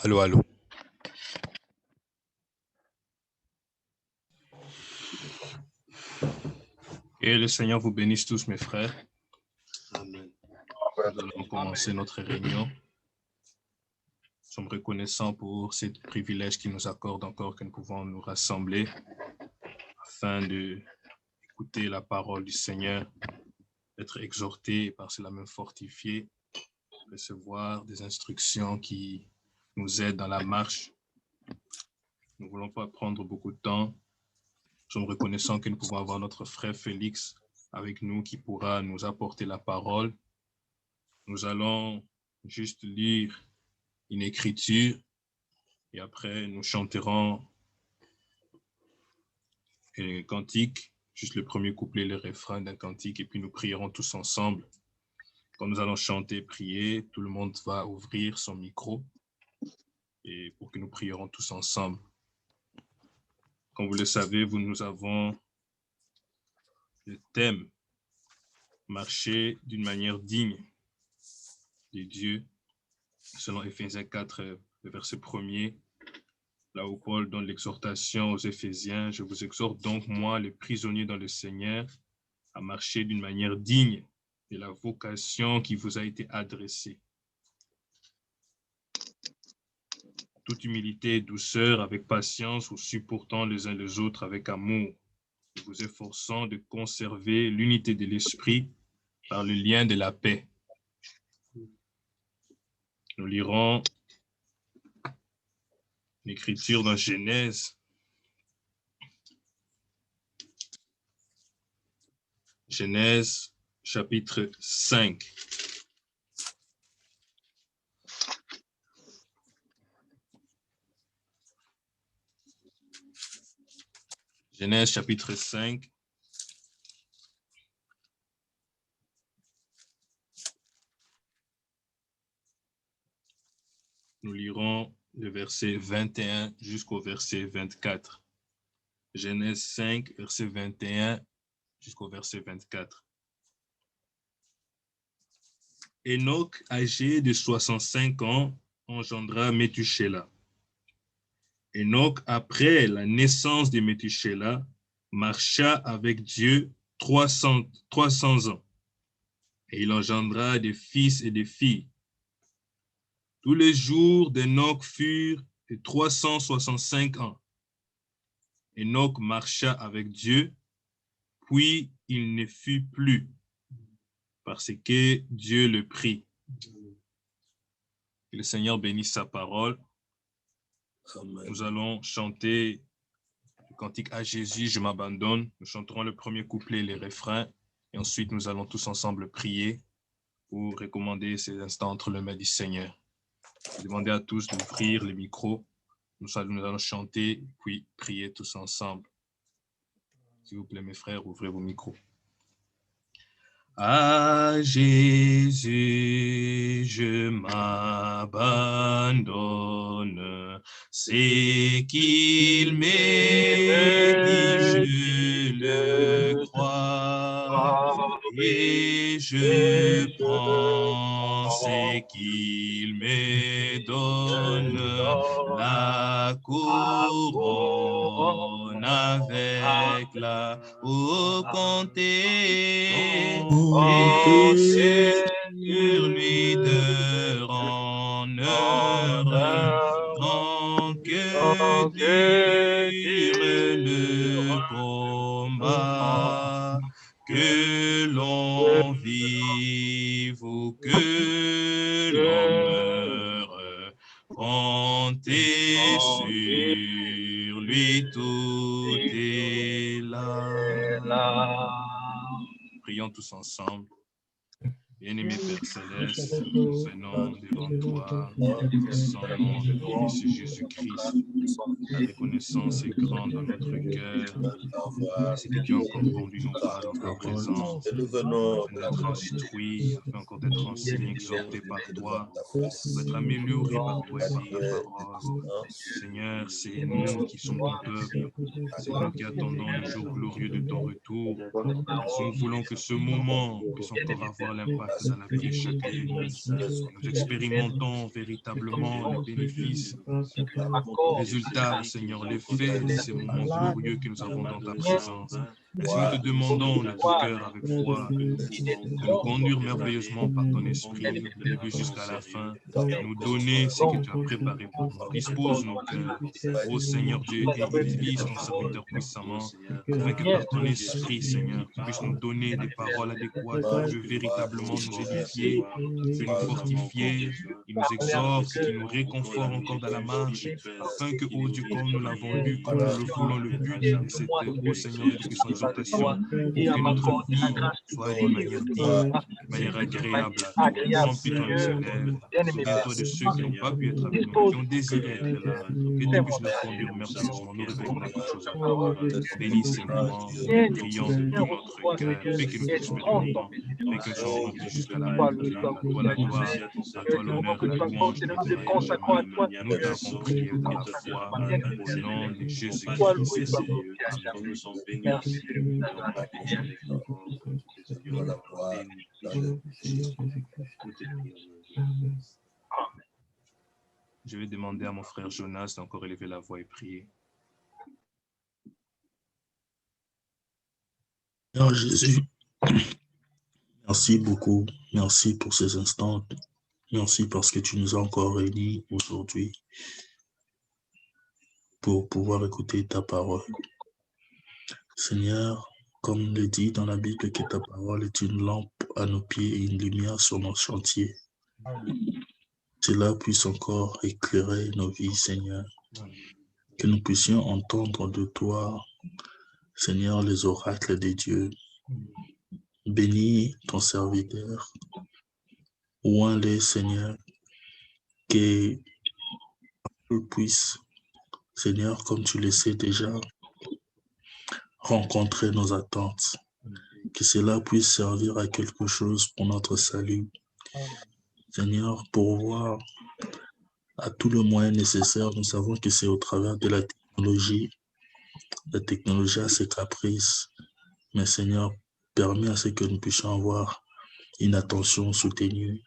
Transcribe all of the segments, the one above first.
Allô, allô. Et le Seigneur vous bénisse tous, mes frères. Amen. Nous allons commencer notre réunion. Nous sommes reconnaissants pour ce privilège qu'il nous accorde encore que nous pouvons nous rassembler afin d'écouter la parole du Seigneur, d'être exhortés et par cela même fortifiés, recevoir des instructions qui nous aident dans la marche. Nous ne voulons pas prendre beaucoup de temps. Nous sommes reconnaissants que nous pouvons avoir notre frère Félix avec nous qui pourra nous apporter la parole. Nous allons juste lire une écriture et après nous chanterons un cantique, juste le premier couplet, le refrain d'un cantique, et puis nous prierons tous ensemble. Quand nous allons chanter, prier, tout le monde va ouvrir son micro et pour que nous prierons tous ensemble. Comme vous le savez, nous avons le thème « Marcher d'une manière digne de Dieu » selon Éphésiens 4, le verset 1er. Là où Paul donne l'exhortation aux Éphésiens, « Je vous exhorte donc, moi, les prisonniers dans le Seigneur, à marcher d'une manière digne de la vocation qui vous a été adressée. Toute humilité et douceur, avec patience, vous supportant les uns les autres avec amour, et vous efforçant de conserver l'unité de l'esprit par le lien de la paix. » Nous lirons l'écriture dans Genèse. Genèse, chapitre 5. Genèse, chapitre 5. Nous lirons le verset 21 jusqu'au verset 24. Genèse 5, verset 21 jusqu'au verset 24. Enoch, âgé de 65 ans, engendra Méthusélah. Enoch, après la naissance de Méthusélah, marcha avec Dieu 300 ans, et il engendra des fils et des filles. Tous les jours d'Enoch furent de 365 ans. Enoch marcha avec Dieu, puis il ne fut plus, parce que Dieu le prit. Que le Seigneur bénisse sa parole. Amen. Nous allons chanter le cantique à Jésus, je m'abandonne. Nous chanterons le premier couplet, les refrains, et ensuite nous allons tous ensemble prier pour recommander ces instants entre les mains du Seigneur. Demandez à tous d'ouvrir les micros. Nous allons chanter, puis prier tous ensemble. S'il vous plaît, mes frères, ouvrez vos micros. À Jésus, je m'abandonne. C'est qu'il m'est dit, je le crois. Et je prends ce qu'il me donne, la couronne avec la haut compter. Et sur lui d'heure en heure, tant que dure le combat, que l'on vive ou que l'on meure, comptez sur lui, tout est là. Prions tous ensemble. Bien-aimé Père Céleste, nous venons devant toi, sans le nom de ton Fils Jésus-Christ. La reconnaissance est grande dans notre cœur. Merci que tu as encore conduit nos pas dans ta présence, afin d'être instruit, afin encore d'être enseigné, exhorté par toi, pour être amélioré par toi et par ta parole. Seigneur, c'est nous qui sommes ton peuple. C'est nous qui attendons le jour glorieux de ton retour. Si nous voulons que ce moment puisse encore avoir l'impact impacte dans la vie de chacun de nous. Nous expérimentons véritablement les bénéfices, les résultats, Seigneur, les faits de ces moments glorieux que nous avons dans ta présence. Ainsi, nous te demandons de tout cœur avec foi de nous conduire merveilleusement par ton esprit, du début jusqu'à la fin, nous donner ce que tu as préparé pour nous. Dispose nos cœurs, ô Seigneur Dieu, et utilise ton serviteur puissamment, afin que par ton esprit, Seigneur, tu puisses nous donner des paroles adéquates qui veulent véritablement nous édifier, qui veulent nous fortifier, qui nous exhorte, qui nous réconfort encore dans la marche, afin que, ô Dieu, comme nous l'avons lu, comme nous le voulons, le but de cette, ô Seigneur, de puissante exhortation, que notre vie soit d'une manière digne, de manière agréable à toi. Remplis ton missionnaire, souviens-toi de ceux qui n'ont pas pu être avec nous, qui ont désiré être là, que tu puisses leur conduire merveilleusement. Nous remettons toutes choses à toi. Bénis ces moments, nous prions de tout notre cœur, fais que nous t'expérimentons, fais que nous soyons remplis jusqu'à la plénitude. À toi la gloire, à toi l'honneur, la louange pour éternellement. Nous t'avons prié dans la foi, au nom de Jésus-Christ. Je vais demander à mon frère Jonas d'encore élever la voix et prier. Seigneur Jésus, merci beaucoup. Merci pour ces instants. Merci parce que tu nous as encore réunis aujourd'hui pour pouvoir écouter ta parole. Seigneur, comme il est dit dans la Bible, que ta parole est une lampe à nos pieds et une lumière sur nos chantiers. Cela puisse encore éclairer nos vies, Seigneur. Que nous puissions entendre de toi, Seigneur, les oracles des dieux. Bénis ton serviteur. Oins-les, Seigneur, que puisse, Seigneur, comme tu le sais déjà, rencontrer nos attentes. Que cela puisse servir à quelque chose pour notre salut. Seigneur, pour voir à tout le moyen nécessaire, nous savons que c'est au travers de la technologie. La technologie a ses caprices, mais Seigneur, permets à ce que nous puissions avoir une attention soutenue.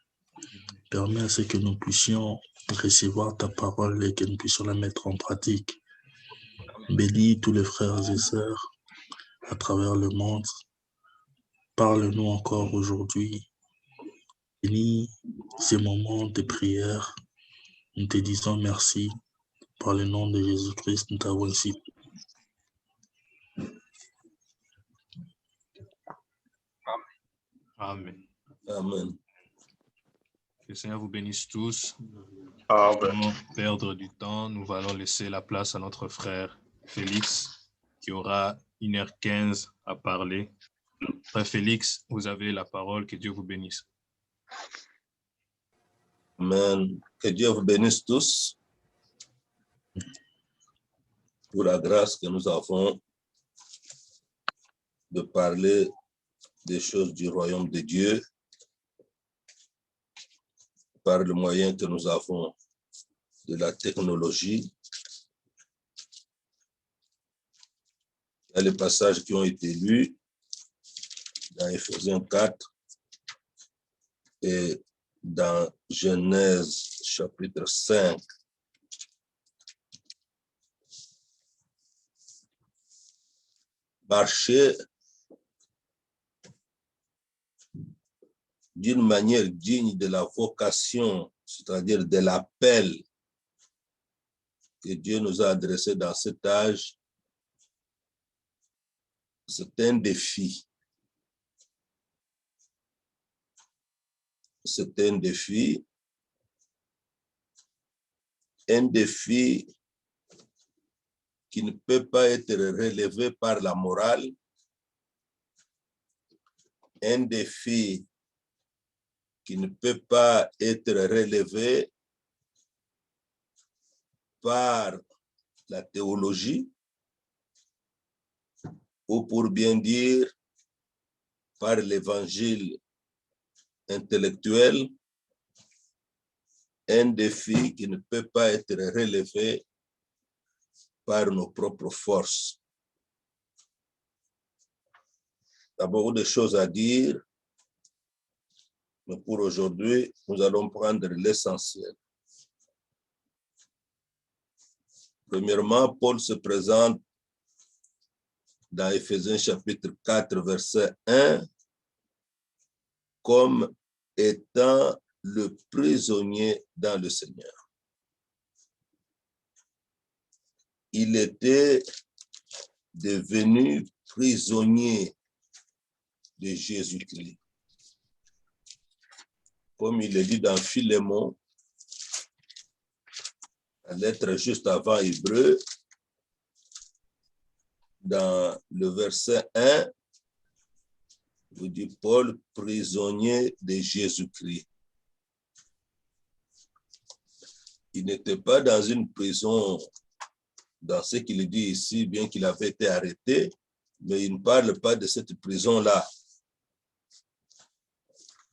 Permets à ce que nous puissions recevoir ta parole et que nous puissions la mettre en pratique. Bénis tous les frères et sœurs à travers le monde. Parle-nous encore aujourd'hui. Bénis ces moments de prière. Nous te disons merci. Par le nom de Jésus-Christ, nous t'avons ainsi. Amen. Amen. Que le Seigneur vous bénisse tous. Amen. Sans perdre du temps, nous allons laisser la place à notre frère Félix, qui aura 1h15 à parler. Frère Félix, vous avez la parole. Que Dieu vous bénisse. Amen. Que Dieu vous bénisse tous pour la grâce que nous avons de parler des choses du royaume de Dieu par le moyen que nous avons de la technologie. Il y a les passages qui ont été lus dans Éphésiens 4 et dans Genèse chapitre 5. Marcher d'une manière digne de la vocation, c'est-à-dire de l'appel que Dieu nous a adressé dans cet âge, c'est un défi. C'est un défi qui ne peut pas être relevé par la morale, un défi qui ne peut pas être relevé par la théologie, ou pour bien dire, par l'évangile intellectuel, un défi qui ne peut pas être relevé par nos propres forces. Il y a beaucoup de choses à dire, Mais pour aujourd'hui, nous allons prendre l'essentiel. Premièrement, Paul se présente dans Éphésiens chapitre 4, verset 1, comme étant le prisonnier dans le Seigneur. Il était devenu prisonnier de Jésus-Christ. Comme il est dit dans Philémon, la lettre juste avant Hébreu, dans le verset 1, vous dit Paul, prisonnier de Jésus-Christ. Il n'était pas dans une prison, dans ce qu'il dit ici, bien qu'il avait été arrêté, mais il ne parle pas de cette prison-là.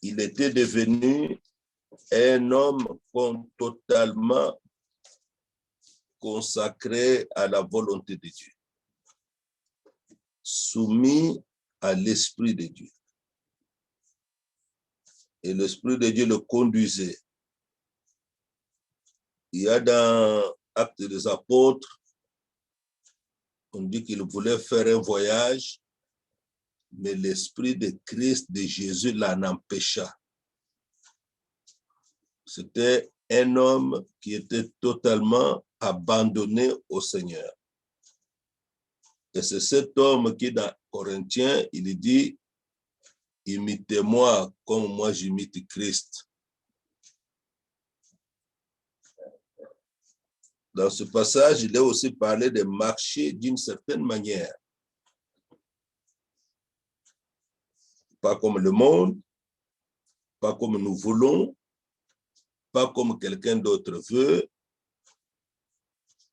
Il était devenu un homme totalement consacré à la volonté de Dieu, soumis à l'Esprit de Dieu. Et l'Esprit de Dieu le conduisait. Il y a dans Actes des Apôtres, on dit qu'il voulait faire un voyage, mais l'Esprit de Christ, de Jésus, l'en empêcha. C'était un homme qui était totalement abandonné au Seigneur. Et c'est cet homme qui, dans Corinthiens, il dit, imitez-moi comme moi j'imite Christ. Dans ce passage, il est aussi parlé de marcher d'une certaine manière. Pas comme le monde, pas comme nous voulons, pas comme quelqu'un d'autre veut,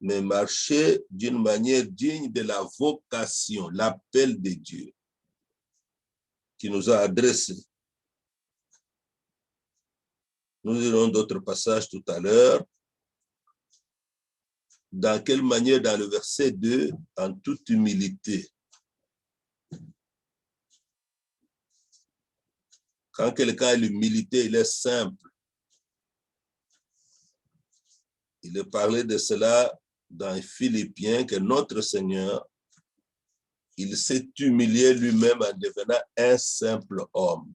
mais marcher d'une manière digne de la vocation, l'appel de Dieu qui nous a adressés. Nous lirons d'autres passages tout à l'heure. Dans quelle manière, dans le verset 2, en toute humilité. Quand quelqu'un a l'humilité, il est simple. Il est parlé de cela dans Philippiens, que notre Seigneur, il s'est humilié lui-même en devenant un simple homme.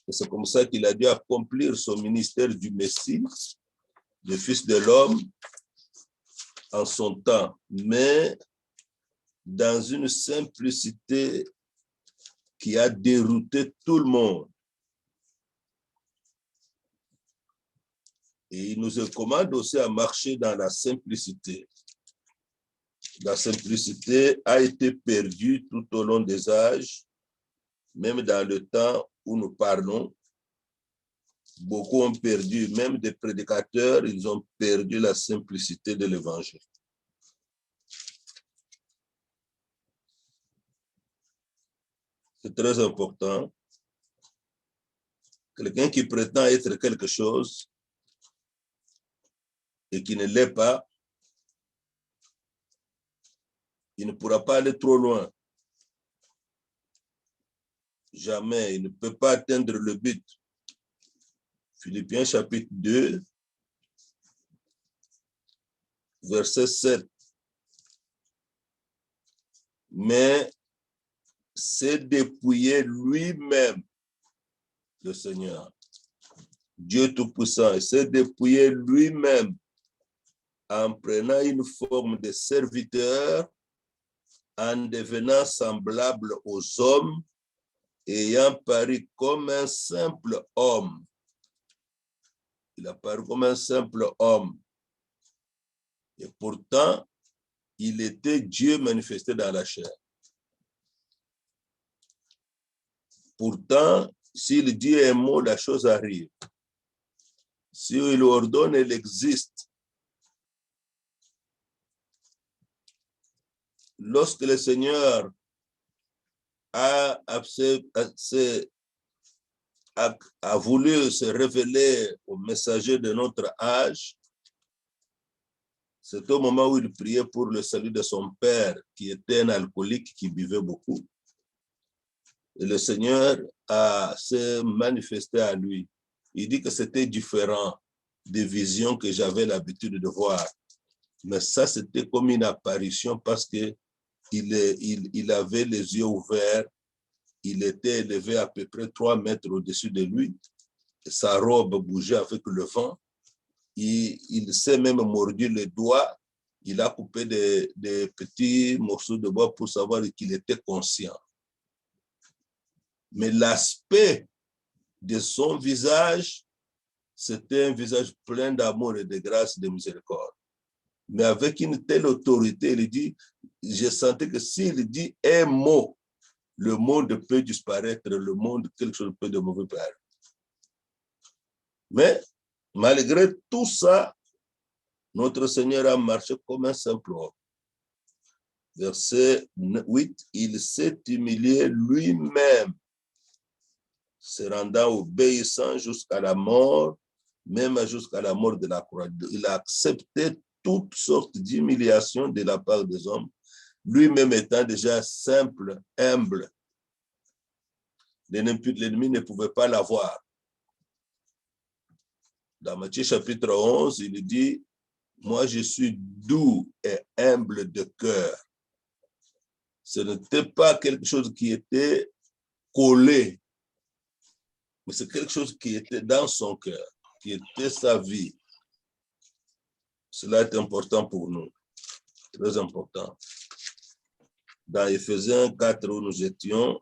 Et c'est comme ça qu'il a dû accomplir son ministère du Messie, le Fils de l'homme, en son temps, mais dans une simplicité qui a dérouté tout le monde. Et il nous recommande aussi à marcher dans la simplicité. La simplicité a été perdue tout au long des âges, même dans le temps où nous parlons. Beaucoup ont perdu, même des prédicateurs, ils ont perdu la simplicité de l'évangile. C'est très important. Quelqu'un qui prétend être quelque chose et qui ne l'est pas, il ne pourra pas aller trop loin. Jamais, il ne peut pas atteindre le but. Philippiens chapitre 2, verset 7. Mais c'est dépouiller lui-même le Seigneur. Dieu Tout-Puissant, il s'est dépouillé lui-même en prenant une forme de serviteur, en devenant semblable aux hommes, ayant paru comme un simple homme. Il a paru comme un simple homme. Et pourtant, il était Dieu manifesté dans la chair. Pourtant, s'il dit un mot, la chose arrive. S'il ordonne, elle existe. Lorsque le Seigneur a voulu se révéler au messager de notre âge, c'est au moment où il priait pour le salut de son père, qui était un alcoolique, qui buvait beaucoup. Et le Seigneur s'est manifesté à lui. Il dit que c'était différent des visions que j'avais l'habitude de voir. Mais ça, c'était comme une apparition parce que il avait les yeux ouverts. Il était élevé à peu près 3 mètres au-dessus de lui. Sa robe bougeait avec le vent. Il s'est même mordu les doigts. Il a coupé des petits morceaux de bois pour savoir qu'il était conscient. Mais l'aspect de son visage, c'était un visage plein d'amour et de grâce et de miséricorde. Mais avec une telle autorité, il dit, je sentais que s'il dit un mot, le monde peut disparaître, le monde, quelque chose peut de mauvais faire. Mais malgré tout ça, notre Seigneur a marché comme un simple homme. Verset 8, il s'est humilié lui-même, se rendant obéissant jusqu'à la mort, même jusqu'à la mort de la croix. Il a accepté toutes sortes d'humiliations de la part des hommes, lui-même étant déjà simple, humble. L'ennemi ne pouvait pas l'avoir. Dans Matthieu chapitre 11, il dit, moi je suis doux et humble de cœur. Ce n'était pas quelque chose qui était collé, mais c'est quelque chose qui était dans son cœur, qui était sa vie. Cela est important pour nous, très important. Dans Éphésiens 4, où nous étions,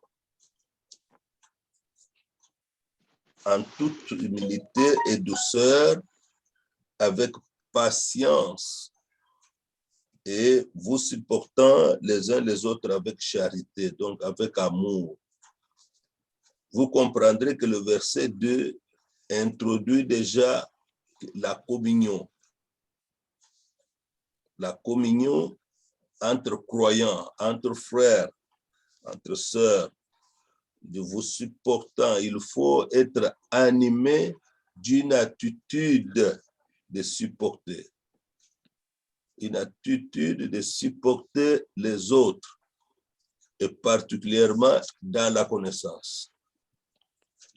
en toute humilité et douceur, avec patience, et vous supportant les uns les autres avec charité, donc avec amour. Vous comprendrez que le verset 2 introduit déjà la communion. La communion entre croyants, entre frères, entre sœurs, de vous supportant. Il faut être animé d'une attitude de supporter. Une attitude de supporter les autres, et particulièrement dans la connaissance.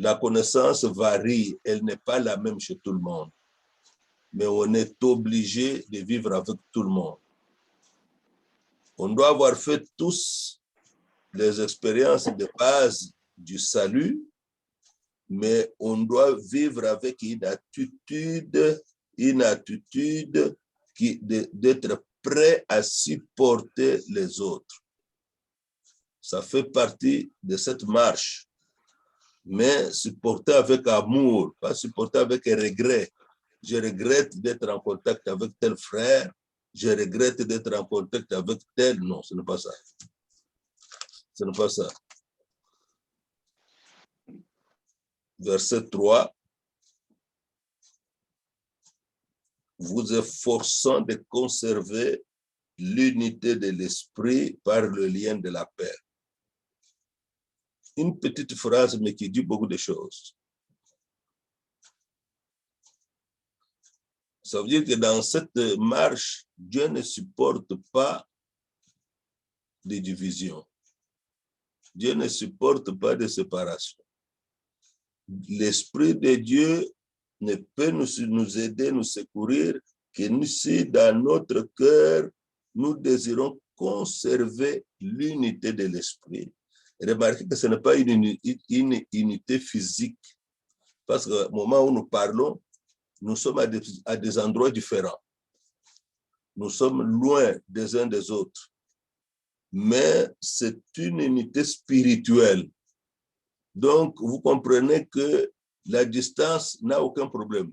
La connaissance varie, elle n'est pas la même chez tout le monde, mais on est obligé de vivre avec tout le monde. On doit avoir fait tous les expériences de base du salut, mais on doit vivre avec une attitude d'être prêt à supporter les autres. Ça fait partie de cette marche, mais supporter avec amour, pas supporter avec regret. Je regrette d'être en contact avec tel frère, je regrette d'être en contact avec tel. Non, ce n'est pas ça. Ce n'est pas ça. Verset 3. Vous efforçant de conserver l'unité de l'esprit par le lien de la paix. Une petite phrase, mais qui dit beaucoup de choses. Ça veut dire que dans cette marche, Dieu ne supporte pas de division. Dieu ne supporte pas de séparation. L'Esprit de Dieu ne peut nous aider, nous secourir, que si dans notre cœur, nous désirons conserver l'unité de l'Esprit. Remarquez que ce n'est pas une unité physique, parce qu'au moment où nous parlons, nous sommes à des endroits différents. Nous sommes loin des uns des autres. Mais c'est une unité spirituelle. Donc, vous comprenez que la distance n'a aucun problème.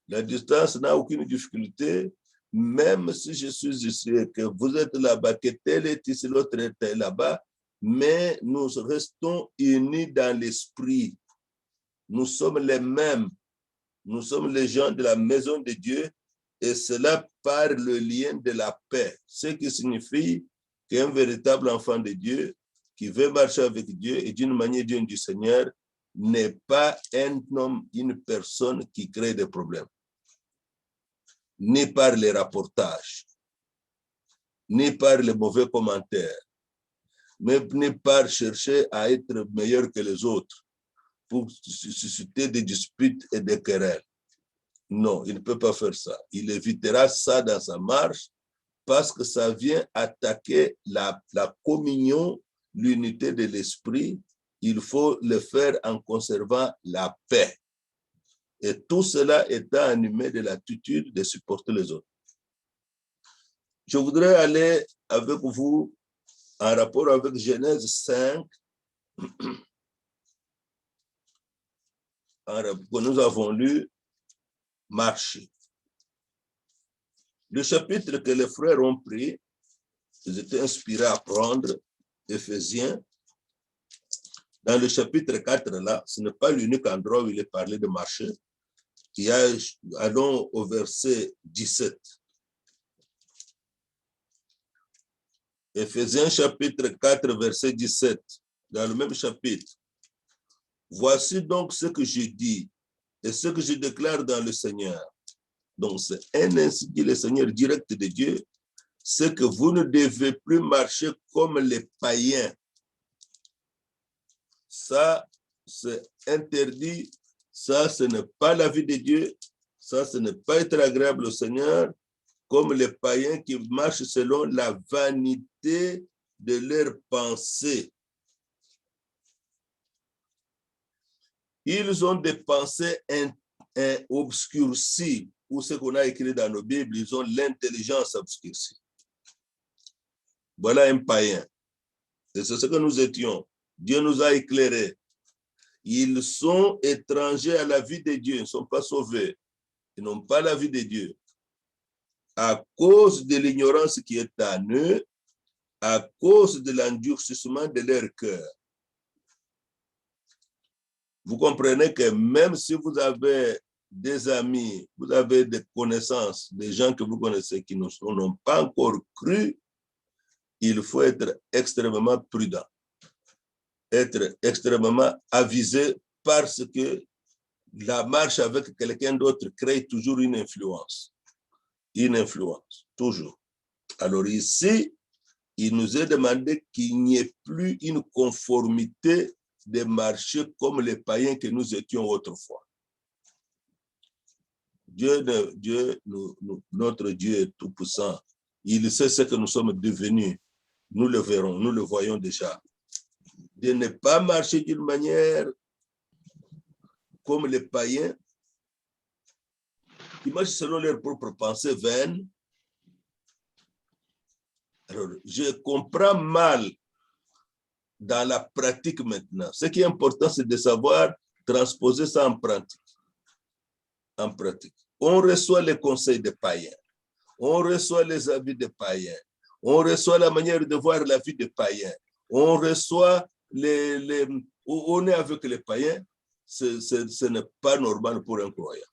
La distance n'a aucune difficulté, même si je suis ici et que vous êtes là-bas, que tel est ici, l'autre est là-bas, mais nous restons unis dans l'esprit. Nous sommes les mêmes. Nous sommes les gens de la maison de Dieu, et cela par le lien de la paix, ce qui signifie qu'un véritable enfant de Dieu qui veut marcher avec Dieu et d'une manière digne du Seigneur n'est pas un homme, une personne qui crée des problèmes, ni par les rapportages, ni par les mauvais commentaires, mais ni par chercher à être meilleur que les autres. pour susciter des disputes et des querelles. Non, il ne peut pas faire ça. Il évitera ça dans sa marche parce que ça vient attaquer la communion, l'unité de l'esprit. Il faut le faire en conservant la paix. Et tout cela étant animé de l'attitude de supporter les autres. Je voudrais aller avec vous en rapport avec Genèse 5, que nous avons lu, marcher. Le chapitre que les frères ont pris, ils étaient inspirés à prendre, Éphésiens. Dans le chapitre 4, là, ce n'est pas l'unique endroit où il est parlé de marcher. Allons au verset 17. Éphésiens chapitre 4, verset 17. Dans le même chapitre. Voici donc ce que je dis et ce que je déclare dans le Seigneur. Donc, c'est un ainsi dit le Seigneur direct de Dieu, c'est que vous ne devez plus marcher comme les païens. Ça, c'est interdit. Ça, ce n'est pas la vie de Dieu. Ça, ce n'est pas être agréable au Seigneur, comme les païens qui marchent selon la vanité de leurs pensées. Ils ont des pensées obscurcies, ou ce qu'on a écrit dans nos Bibles, ils ont l'intelligence obscurcie. Voilà un païen. Et c'est ce que nous étions. Dieu nous a éclairés. Ils sont étrangers à la vie de Dieu, ils ne sont pas sauvés. Ils n'ont pas la vie de Dieu. À cause de l'ignorance qui est en eux, à cause de l'endurcissement de leur cœur. Vous comprenez que même si vous avez des amis, vous avez des connaissances, des gens que vous connaissez qui n'ont pas encore cru, il faut être extrêmement prudent, être extrêmement avisé parce que la marche avec quelqu'un d'autre crée toujours une influence. Une influence, toujours. Alors ici, il nous est demandé qu'il n'y ait plus une conformité de marcher comme les païens que nous étions autrefois. Notre Dieu est tout-puissant. Il sait ce que nous sommes devenus. Nous le verrons, nous le voyons déjà. De ne pas marcher d'une manière comme les païens qui marchent selon leurs propres pensées vaines. Alors, je comprends mal dans la pratique maintenant. Ce qui est important, c'est de savoir transposer ça en pratique. En pratique. On reçoit les conseils des païens. On reçoit les avis des païens. On reçoit la manière de voir la vie des païens. On reçoit on est avec les païens. Ce n'est pas normal pour un croyant.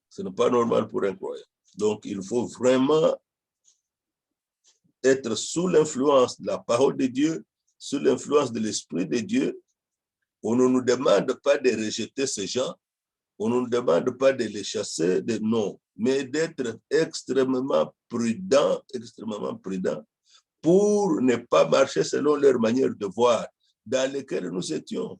Ce n'est pas normal pour un croyant. Donc, il faut vraiment être sous l'influence de la parole de Dieu, sous l'influence de l'Esprit de Dieu. On ne nous demande pas de rejeter ces gens, on ne nous demande pas de les chasser, non, mais d'être extrêmement prudent pour ne pas marcher selon leur manière de voir dans lesquelles nous étions.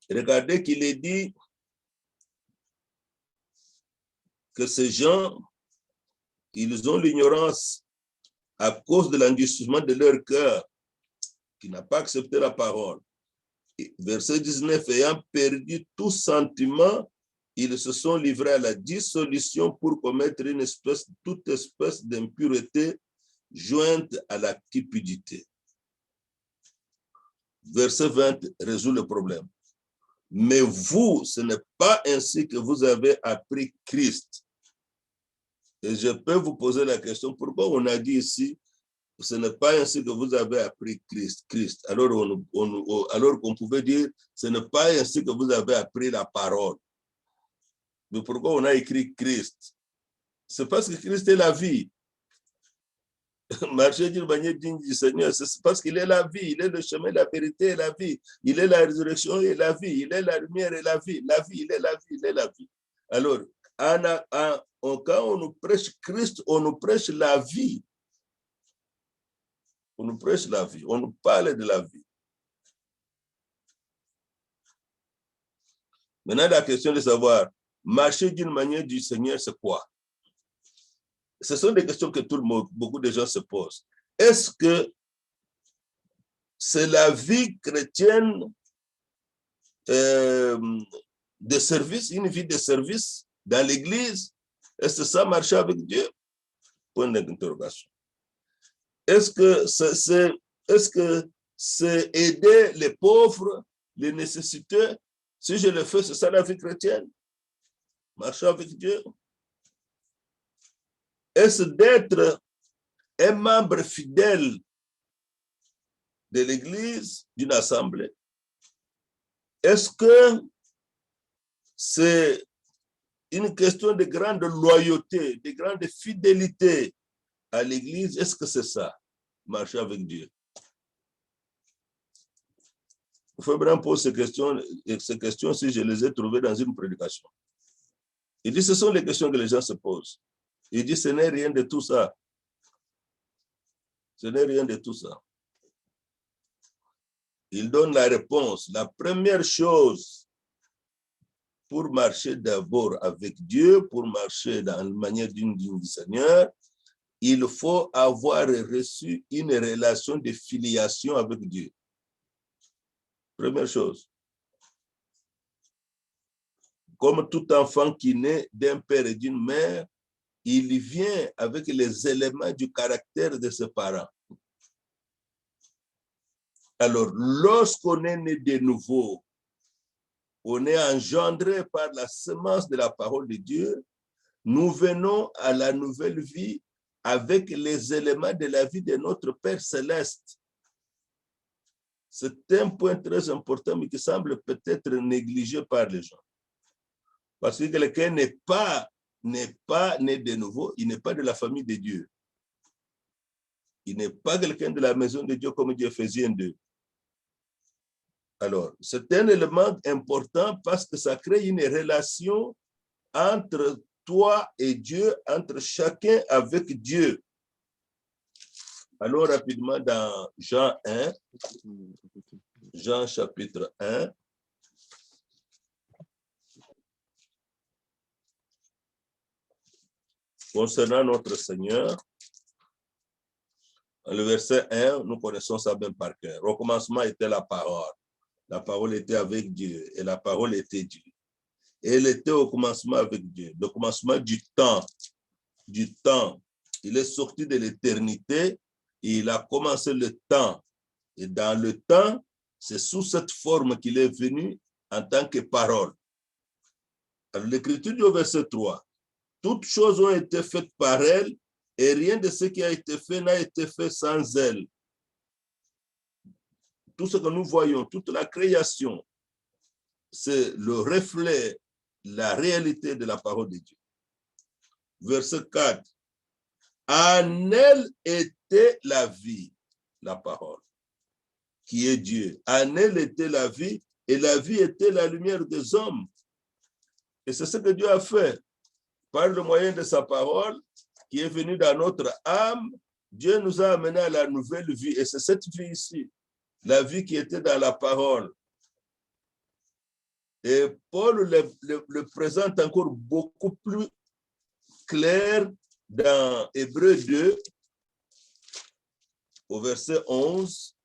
Regardez qu'il est dit que ces gens, ils ont l'ignorance à cause de l'endurcissement de leur cœur, qui n'a pas accepté la parole. Et verset 19, ayant perdu tout sentiment, ils se sont livrés à la dissolution pour commettre toute espèce d'impureté jointe à la cupidité. Verset 20 résout le problème. Mais vous, ce n'est pas ainsi que vous avez appris Christ. Et je peux vous poser la question, pourquoi on a dit ici, ce n'est pas ainsi que vous avez appris Christ. Alors qu'on pouvait dire, ce n'est pas ainsi que vous avez appris la parole. Mais pourquoi on a écrit Christ? C'est parce que Christ est la vie. Marcher d'une manière digne du Seigneur, c'est parce qu'il est la vie, il est le chemin, la vérité et la vie. Il est la résurrection et la vie, il est la lumière et la vie. La vie, il est la vie, il est la vie. Alors, quand on nous prêche Christ, on nous prêche la vie. On nous prêche la vie, on nous parle de la vie. Maintenant, la question de savoir, marcher d'une manière du Seigneur, c'est quoi? Ce sont des questions que tout le monde, beaucoup de gens se posent. Est-ce que c'est la vie chrétienne de service, une vie de service dans l'Église? Est-ce que ça marcher avec Dieu? Point d'interrogation. Est-ce que c'est aider les pauvres, les nécessiteux? Si je le fais, c'est ça la vie chrétienne? Marcher avec Dieu? Est-ce d'être un membre fidèle de l'Église, d'une assemblée? Est-ce que c'est une question de grande loyauté, de grande fidélité à l'Église? Est-ce que c'est ça, marcher avec Dieu? Il faut bien poser ces questions si je les ai trouvées dans une prédication. Il dit, ce sont les questions que les gens se posent. Il dit, ce n'est rien de tout ça. Ce n'est rien de tout ça. Il donne la réponse. La première chose pour marcher d'abord avec Dieu, pour marcher dans la manière du Seigneur, il faut avoir reçu une relation de filiation avec Dieu. Première chose. Comme tout enfant qui naît d'un père et d'une mère, il vient avec les éléments du caractère de ses parents. Alors, lorsqu'on est né de nouveau, on est engendré par la semence de la parole de Dieu, nous venons à la nouvelle vie avec les éléments de la vie de notre Père céleste. C'est un point très important, mais qui semble peut-être négligé par les gens. Parce que quelqu'un n'est pas né de nouveau, il n'est pas de la famille de Dieu. Il n'est pas quelqu'un de la maison de Dieu comme dit Éphésiens 2. Alors, c'est un élément important parce que ça crée une relation entre toi et Dieu, entre chacun avec Dieu. Allons rapidement dans Jean 1, Jean chapitre 1. Concernant notre Seigneur, le verset 1, nous connaissons ça bien par cœur. Au commencement était la parole. La parole était avec Dieu et la parole était Dieu. Et elle était au commencement avec Dieu. Le commencement du temps. Du temps. Il est sorti de l'éternité et il a commencé le temps. Et dans le temps, c'est sous cette forme qu'il est venu en tant que parole. Alors, l'écriture du verset 3. Toutes choses ont été faites par elle et rien de ce qui a été fait n'a été fait sans elle. Tout ce que nous voyons, toute la création, c'est le reflet, la réalité de la parole de Dieu. Verset 4. En elle était la vie, la parole, qui est Dieu. En elle était la vie et la vie était la lumière des hommes. Et c'est ce que Dieu a fait. Par le moyen de sa parole, qui est venue dans notre âme, Dieu nous a amenés à la nouvelle vie. Et c'est cette vie ici, la vie qui était dans la parole. Et Paul le présente encore beaucoup plus clair dans Hébreux 2, au verset 11.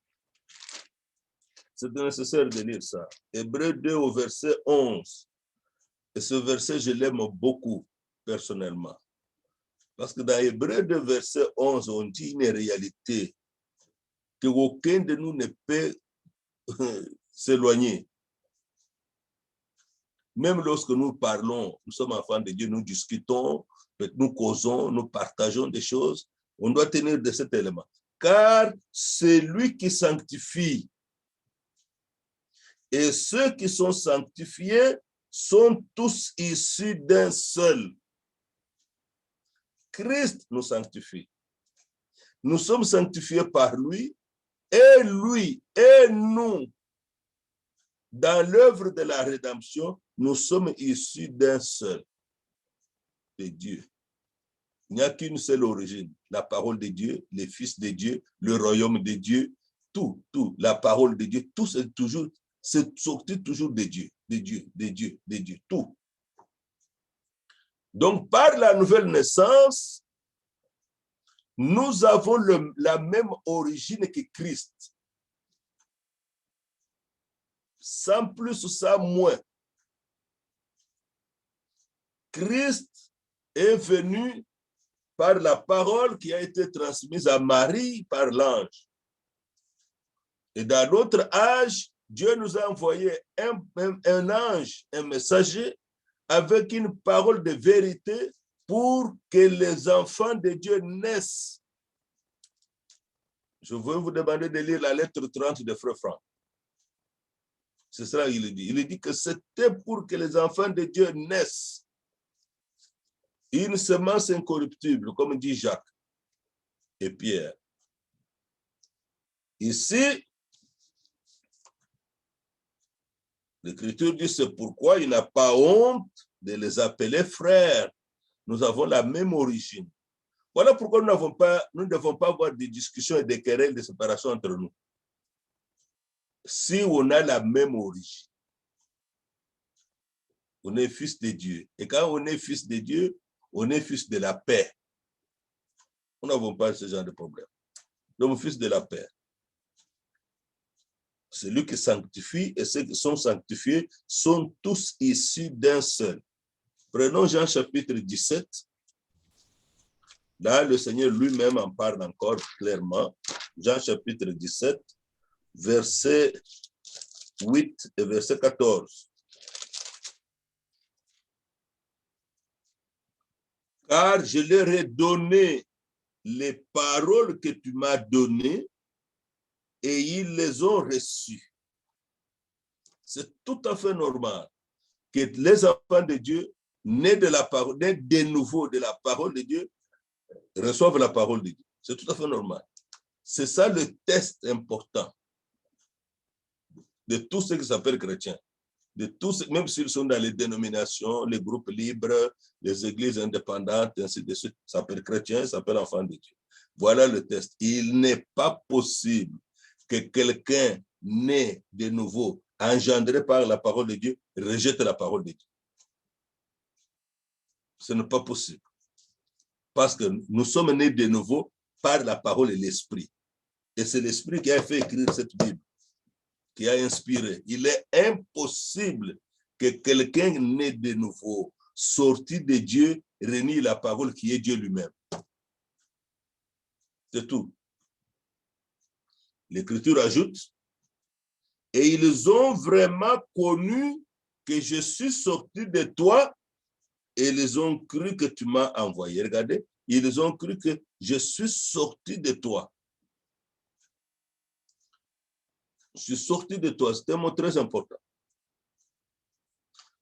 C'est nécessaire de lire ça. Hébreux 2, au verset 11. Et ce verset, je l'aime beaucoup, personnellement. Parce que dans Hébreux 2, verset 11, on dit une réalité qu'aucun de nous ne peut s'éloigner. Même lorsque nous parlons, nous sommes enfants de Dieu, nous discutons, nous causons, nous partageons des choses, on doit tenir de cet élément. Car c'est lui qui sanctifie. Et ceux qui sont sanctifiés sont tous issus d'un seul. Christ nous sanctifie. Nous sommes sanctifiés par lui et nous. Dans l'œuvre de la rédemption, nous sommes issus d'un seul, de Dieu. Il n'y a qu'une seule origine, la parole de Dieu, les fils de Dieu, le royaume de Dieu, tout, la parole de Dieu, tout c'est sorti toujours de Dieu, tout. Donc, par la nouvelle naissance, nous avons la même origine que Christ. Sans plus ou sans moins. Christ est venu par la parole qui a été transmise à Marie par l'ange. Et dans notre âge, Dieu nous a envoyé un ange, un messager, avec une parole de vérité pour que les enfants de Dieu naissent. Je veux vous demander de lire la lettre 30 de Frère Franck. C'est ça qu'il dit. Il dit que c'était pour que les enfants de Dieu naissent. Une semence incorruptible, comme dit Jacques et Pierre. Ici, l'Écriture dit, c'est pourquoi il n'a pas honte de les appeler frères. Nous avons la même origine. Voilà pourquoi nous ne devons pas avoir de discussions et des querelles de séparation entre nous. Si on a la même origine, on est fils de Dieu. Et quand on est fils de Dieu, on est fils de la paix. Nous n'avons pas ce genre de problème. Donc, fils de la paix. Celui qui sanctifie et ceux qui sont sanctifiés sont tous issus d'un seul. Prenons Jean chapitre 17. Là, le Seigneur lui-même en parle encore clairement. Jean chapitre 17, verset 8 et verset 14. Car je leur ai donné les paroles que tu m'as données et ils les ont reçues. C'est tout à fait normal que les enfants de Dieu, nés de la parole, nés de nouveau de la parole de Dieu, reçoivent la parole de Dieu. C'est tout à fait normal. C'est ça le test important de tous ceux qui s'appellent chrétiens. De tous, même s'ils sont dans les dénominations, les groupes libres, les églises indépendantes, ainsi de suite, s'appellent chrétiens, s'appellent enfants de Dieu. Voilà le test. Il n'est pas possible que quelqu'un né de nouveau, engendré par la parole de Dieu, rejette la parole de Dieu. Ce n'est pas possible. Parce que nous sommes nés de nouveau par la parole et l'esprit. Et c'est l'esprit qui a fait écrire cette Bible, qui a inspiré. Il est impossible que quelqu'un né de nouveau, sorti de Dieu, renie la parole qui est Dieu lui-même. C'est tout. L'Écriture ajoute, et ils ont vraiment connu que je suis sorti de toi et ils ont cru que tu m'as envoyé. Regardez, ils ont cru que je suis sorti de toi. Je suis sorti de toi. C'est un mot très important.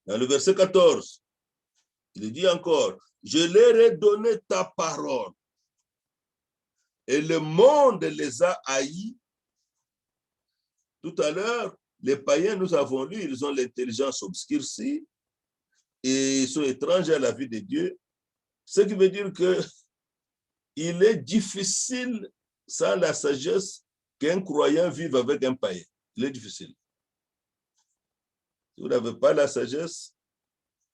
Dans le verset 14, il dit encore, je leur ai donné ta parole et le monde les a haïs. Tout à l'heure, les païens, nous avons lu, ils ont l'intelligence obscurcie et ils sont étrangers à la vie de Dieu. Ce qui veut dire qu'il est difficile, sans la sagesse, qu'un croyant vive avec un païen. Il est difficile. Si vous n'avez pas la sagesse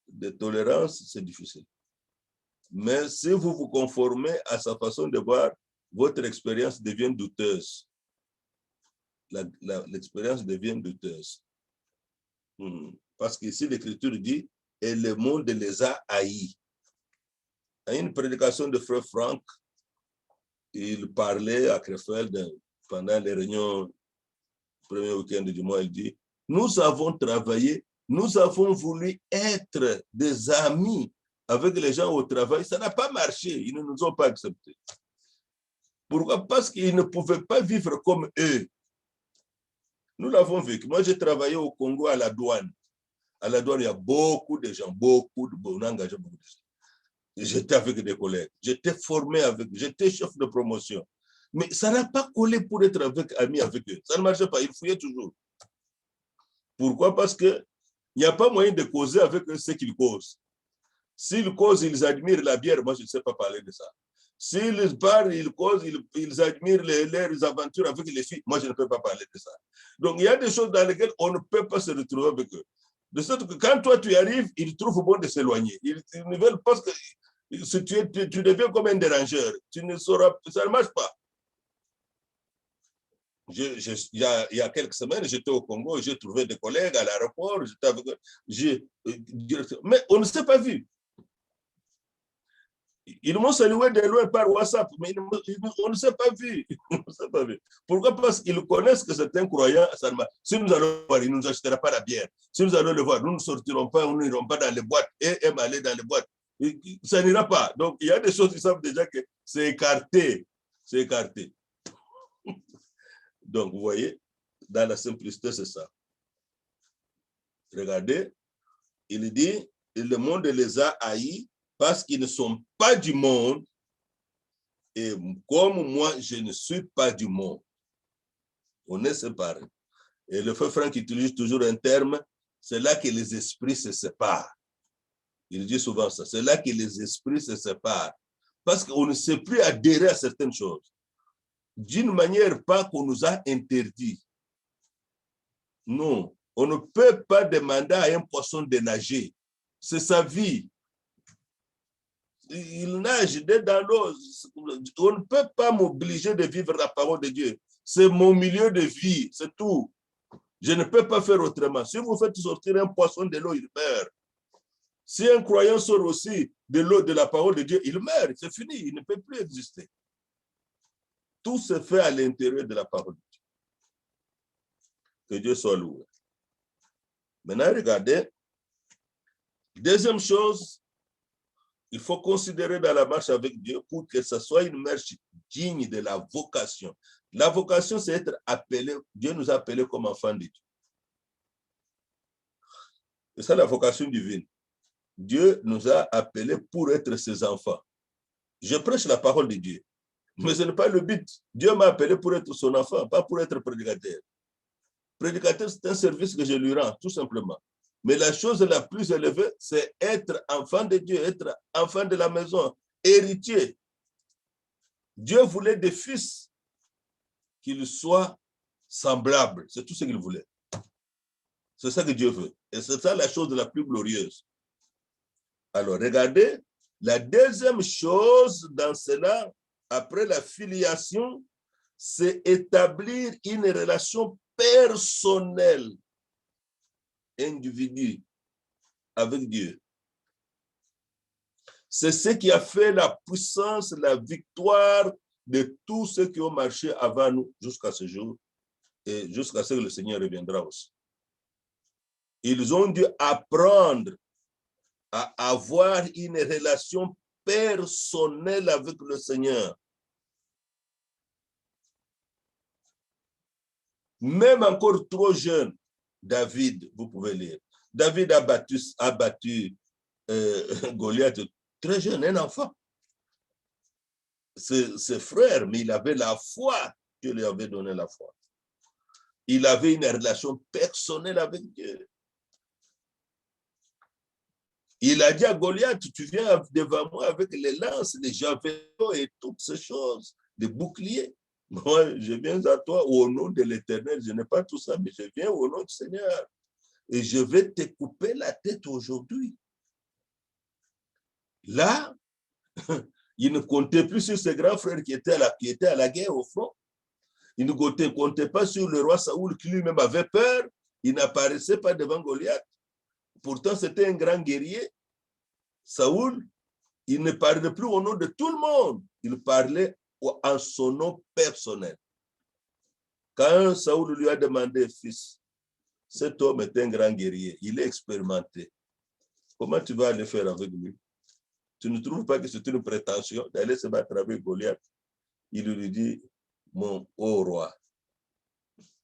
de tolérance, c'est difficile. Mais si vous vous conformez à sa façon de voir, votre expérience devient douteuse. L'expérience devient douteuse. Parce qu'ici, l'Écriture dit, et le monde les a haïs. À une prédication de Frère Franck, il parlait à Krefeld pendant les réunions, premier week-end du mois, il dit, nous avons travaillé, nous avons voulu être des amis avec les gens au travail, ça n'a pas marché, ils ne nous ont pas acceptés. Pourquoi? Parce qu'ils ne pouvaient pas vivre comme eux. Nous l'avons vécu. Moi, j'ai travaillé au Congo à la douane. À la douane, il y a beaucoup de gens, on a engagé beaucoup de gens. J'étais avec des collègues, j'étais formé avec, j'étais chef de promotion. Mais ça n'a pas collé pour être ami avec eux. Ça ne marchait pas, ils fouillaient toujours. Pourquoi? Parce qu'il n'y a pas moyen de causer avec eux ce qu'ils causent. S'ils causent, ils admirent la bière, moi je ne sais pas parler de ça. S'ils parlent, ils causent, ils admirent leurs aventures avec les filles, moi je ne peux pas parler de ça. Donc il y a des choses dans lesquelles on ne peut pas se retrouver avec eux. De sorte que quand toi tu arrives, ils trouvent bon de s'éloigner. Ils ne veulent pas que tu deviens comme un dérangeur. Tu ne sauras, ça ne marche pas. Il y a quelques semaines, j'étais au Congo, j'ai trouvé des collègues à l'aéroport, mais on ne s'est pas vu. Ils m'ont salué de loin par WhatsApp, mais on ne s'est pas vu. Pourquoi? Parce qu'ils connaissent que c'est un croyant. Si nous allons le voir, il ne nous achètera pas la bière. Si nous allons le voir, nous ne sortirons pas, nous n'irons pas dans les boîtes et aiment aller dans les boîtes. Ça n'ira pas. Donc, il y a des choses qui savent déjà que c'est écarté. C'est écarté. Donc, vous voyez, dans la simplicité, c'est ça. Regardez, il dit, le monde les a haïs parce qu'ils ne sont pas du monde, et comme moi, je ne suis pas du monde. On est séparés. Et le frère Franck utilise toujours un terme, c'est là que les esprits se séparent. Il dit souvent ça, c'est là que les esprits se séparent. Parce qu'on ne sait plus adhérer à certaines choses. D'une manière pas qu'on nous a interdit. Non, on ne peut pas demander à un poisson de nager. C'est sa vie. Il nage dans l'eau. On ne peut pas m'obliger de vivre la parole de Dieu. C'est mon milieu de vie, c'est tout. Je ne peux pas faire autrement. Si vous faites sortir un poisson de l'eau, il meurt. Si un croyant sort aussi de l'eau de la parole de Dieu, il meurt. C'est fini, il ne peut plus exister. Tout se fait à l'intérieur de la parole de Dieu. Que Dieu soit loué. Maintenant, regardez. Deuxième chose, il faut considérer dans la marche avec Dieu pour que ce soit une marche digne de la vocation. La vocation, c'est être appelé, Dieu nous a appelés comme enfants de Dieu. C'est ça la vocation divine. Dieu nous a appelés pour être ses enfants. Je prêche la parole de Dieu, mais ce n'est pas le but. Dieu m'a appelé pour être son enfant, pas pour être prédicateur. Prédicateur, c'est un service que je lui rends, tout simplement. Mais la chose la plus élevée, c'est être enfant de Dieu, être enfant de la maison, héritier. Dieu voulait des fils qu'ils soient semblables. C'est tout ce qu'il voulait. C'est ça que Dieu veut. Et c'est ça la chose la plus glorieuse. Alors, regardez, la deuxième chose dans cela, après la filiation, c'est établir une relation personnelle, individu, avec Dieu. C'est ce qui a fait la puissance, la victoire de tous ceux qui ont marché avant nous jusqu'à ce jour et jusqu'à ce que le Seigneur reviendra aussi. Ils ont dû apprendre à avoir une relation personnelle avec le Seigneur. Même encore trop jeune, David, vous pouvez lire, David a battu Goliath très jeune, un enfant. Ses frères, mais il avait la foi, Dieu lui avait donné la foi. Il avait une relation personnelle avec Dieu. Il a dit à Goliath, tu viens devant moi avec les lances, les javelots et toutes ces choses, des boucliers. Moi, je viens à toi au nom de l'Éternel. Je n'ai pas tout ça, mais je viens au nom du Seigneur. Et je vais te couper la tête aujourd'hui. Là, il ne comptait plus sur ses grands frères qui étaient à la guerre au front. Il ne comptait pas sur le roi Saoul qui lui-même avait peur. Il n'apparaissait pas devant Goliath. Pourtant, c'était un grand guerrier. Saoul, il ne parlait plus au nom de tout le monde. Il parlait en son nom personnel. Quand Saoul lui a demandé, fils, cet homme est un grand guerrier, il est expérimenté. Comment tu vas aller faire avec lui? Tu ne trouves pas que c'est une prétention d'aller se battre avec Goliath? Il lui dit, mon haut roi,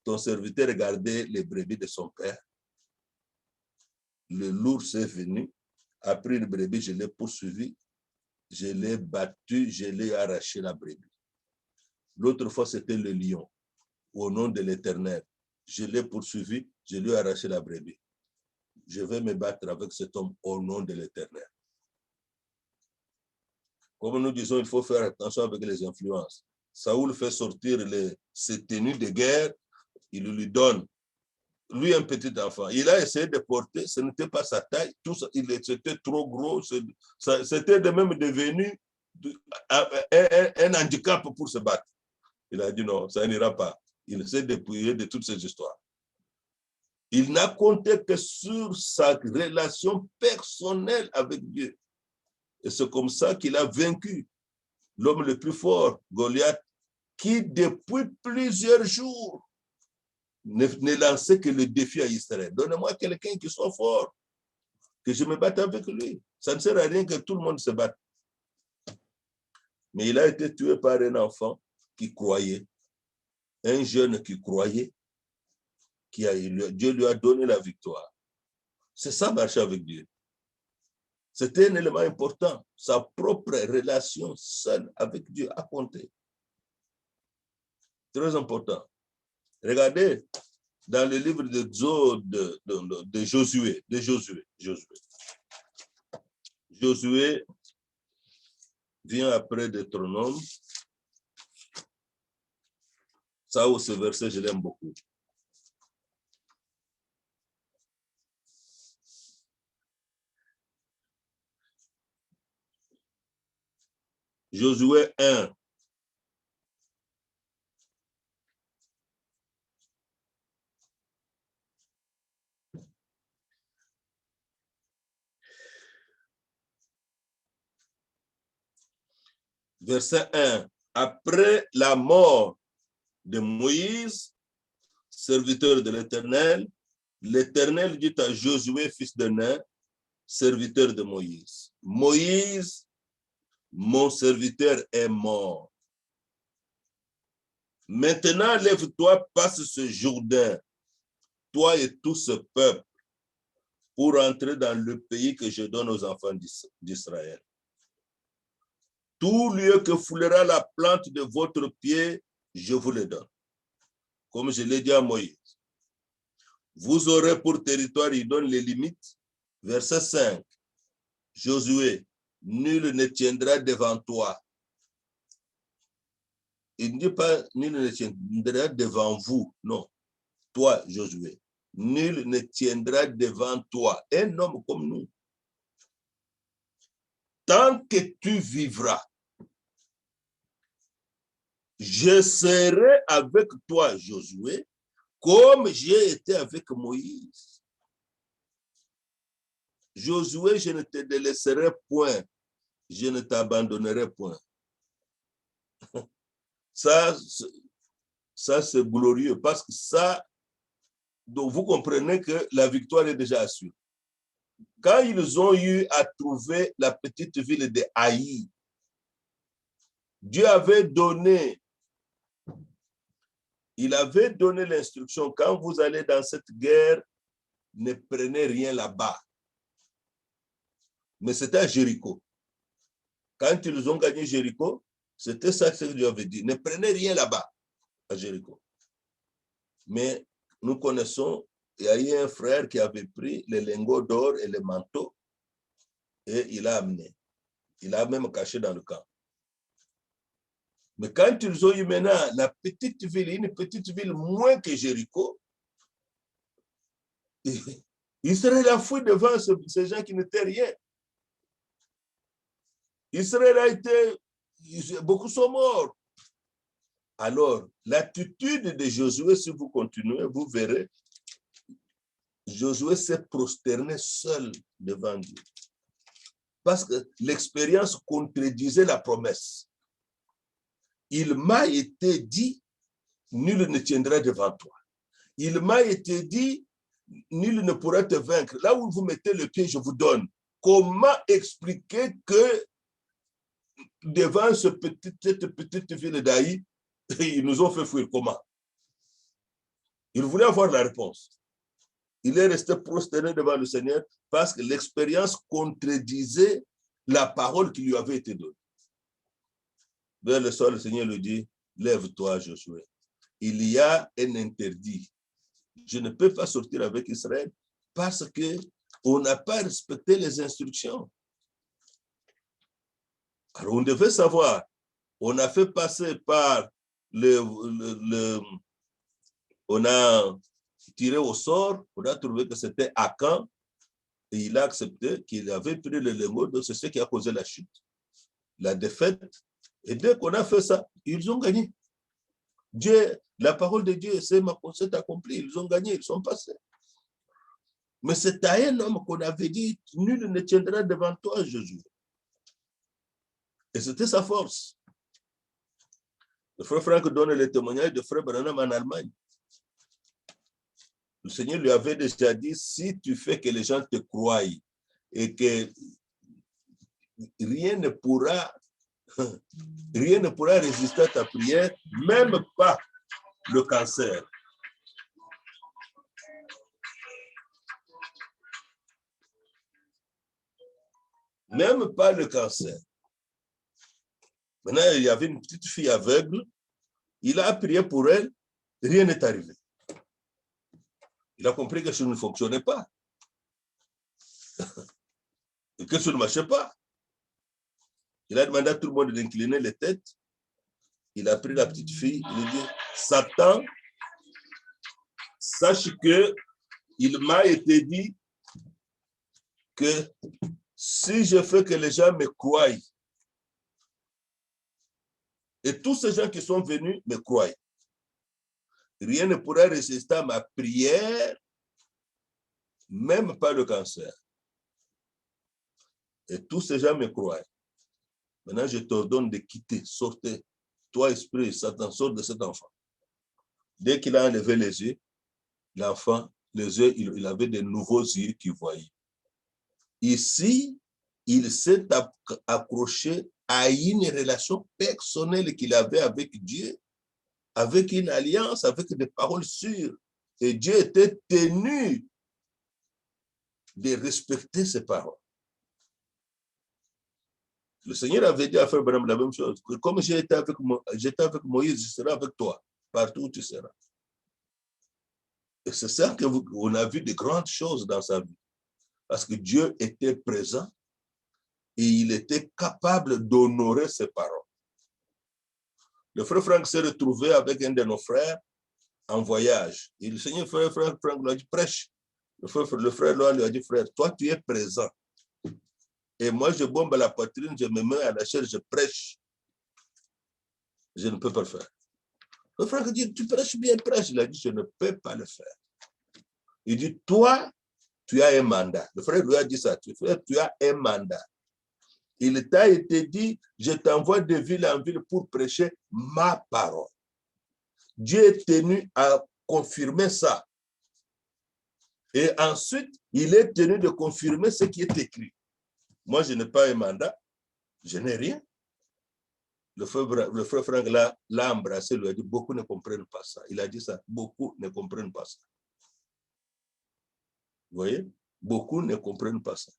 ton serviteur regardait les brebis de son père. Le l'ours est venu, a pris le brebis, je l'ai poursuivi, je l'ai battu, je l'ai arraché la brebis. L'autre fois, c'était le lion. Au nom de l'Éternel, je l'ai poursuivi, je lui ai arraché la brebis. Je vais me battre avec cet homme au nom de l'Éternel. Comme nous disons, il faut faire attention avec les influences. Saoul fait sortir ses tenues de guerre, il lui donne. Lui, un petit enfant, il a essayé de porter, ce n'était pas sa taille, c'était trop gros, c'était de même devenu un handicap pour se battre. Il a dit non, ça n'ira pas. Il s'est dépouillé de toutes ces histoires. Il n'a compté que sur sa relation personnelle avec Dieu. Et c'est comme ça qu'il a vaincu l'homme le plus fort, Goliath, qui depuis plusieurs jours ne lançait que le défi à Israël. Donnez-moi quelqu'un qui soit fort, que je me batte avec lui. Ça ne sert à rien que tout le monde se batte. Mais il a été tué par un enfant qui croyait, un jeune qui croyait, Dieu lui a donné la victoire. C'est ça, marcher avec Dieu. C'était un élément important. Sa propre relation seule avec Dieu a compté. Très important. Regardez dans le livre de Josué. Josué vient après Deutéronome. Ça, ce verset, je l'aime beaucoup. Josué 1. Verset 1. Après la mort de Moïse, serviteur de l'Éternel, l'Éternel dit à Josué, fils de Nun, serviteur de Moïse, Moïse, mon serviteur est mort. Maintenant, lève-toi, passe ce Jourdain, toi et tout ce peuple, pour entrer dans le pays que je donne aux enfants d'Israël. Tout lieu que foulera la plante de votre pied, je vous le donne. Comme je l'ai dit à Moïse. Vous aurez pour territoire, il donne les limites. Verset 5. Josué, nul ne tiendra devant toi. Il ne dit pas nul ne tiendra devant vous. Non. Toi, Josué. Nul ne tiendra devant toi. Un homme comme nous. Tant que tu vivras, je serai avec toi, Josué, comme j'ai été avec Moïse. Josué, je ne te délaisserai point, je ne t'abandonnerai point. Ça c'est glorieux parce que ça, donc vous comprenez que la victoire est déjà assurée. Quand ils ont eu à trouver la petite ville de Haï, Dieu avait donné, il avait donné l'instruction, quand vous allez dans cette guerre, ne prenez rien là-bas. Mais c'était à Jéricho. Quand ils ont gagné Jéricho, c'était ça que Dieu avait dit. Ne prenez rien là-bas, à Jéricho. Mais nous connaissons, il y a eu un frère qui avait pris les lingots d'or et les manteaux et il a amené. Il a même caché dans le camp. Mais quand ils ont eu maintenant la petite ville, une petite ville moins que Jéricho, ils seraient la fouille devant ces gens qui n'étaient rien. Israël a été, beaucoup sont morts. Alors, l'attitude de Josué, si vous continuez, vous verrez, Josué s'est prosterné seul devant Dieu. Parce que l'expérience contredisait la promesse. Il m'a été dit, nul ne tiendra devant toi. Il m'a été dit, nul ne pourra te vaincre. Là où vous mettez le pied, je vous donne. Comment expliquer que devant cette petite ville d'Haï, ils nous ont fait fuir? Comment? Il voulait avoir la réponse. Il est resté prosterné devant le Seigneur parce que l'expérience contredisait la parole qui lui avait été donnée. Vers le soir, le Seigneur lui dit, lève-toi, Josué. Il y a un interdit. Je ne peux pas sortir avec Israël parce qu'on n'a pas respecté les instructions. Alors, on devait savoir, on a fait passer par on a tiré au sort, on a trouvé que c'était Akan, et il a accepté qu'il avait pris le lingot, donc c'est ce qui a causé la chute, la défaite. Et dès qu'on a fait ça, ils ont gagné. Dieu, la parole de Dieu s'est accomplie, ils ont gagné, ils sont passés. Mais c'est à un homme qu'on avait dit, nul ne tiendra devant toi, Jésus. Et c'était sa force. Le frère Franck donne le témoignage de frère Branham en Allemagne. Le Seigneur lui avait déjà dit, si tu fais que les gens te croient et que rien ne pourra résister à ta prière, même pas le cancer. Même pas le cancer. Maintenant, il y avait une petite fille aveugle. Il a prié pour elle. Rien n'est arrivé. Il a compris que ça ne fonctionnait pas. Et que ça ne marchait pas. Il a demandé à tout le monde d'incliner les têtes. Il a pris la petite fille. Il a dit, Satan, sache que il m'a été dit que si je fais que les gens me croient, et tous ces gens qui sont venus me croient, rien ne pourra résister à ma prière, même pas le cancer. Et tous ces gens me croient. Maintenant, je t'ordonne de quitter, sortez. Toi, esprit, Satan, sort de cet enfant. Dès qu'il a enlevé les yeux, l'enfant, les yeux, il avait de nouveaux yeux qui voyaient. Ici, il s'est accroché à une relation personnelle qu'il avait avec Dieu, avec une alliance, avec des paroles sûres. Et Dieu était tenu de respecter ses paroles. Le Seigneur avait dit à Frère Branham la même chose. Que comme j'étais avec Moïse, je serai avec toi, partout où tu seras. Et c'est ça qu'on a vu de grandes choses dans sa vie. Parce que Dieu était présent et il était capable d'honorer ses paroles. Le frère Franck s'est retrouvé avec un de nos frères en voyage. Et le Seigneur, frère Franck lui a dit, prêche. Le frère lui a dit, frère, toi tu es présent. Et moi je bombe à la poitrine, je me mets à la chair, je prêche. Je ne peux pas le faire. Le frère dit, tu prêches bien, prêche. Il a dit, je ne peux pas le faire. Il dit, toi, tu as un mandat. Le frère lui a dit ça, tu as un mandat. Il t'a été dit, je t'envoie de ville en ville pour prêcher ma parole. Dieu est tenu à confirmer ça. Et ensuite, il est tenu de confirmer ce qui est écrit. Moi, je n'ai pas un mandat, je n'ai rien. Le frère Franck l'a embrassé, lui a dit, beaucoup ne comprennent pas ça. Il a dit ça, beaucoup ne comprennent pas ça. Vous voyez? Beaucoup ne comprennent pas ça.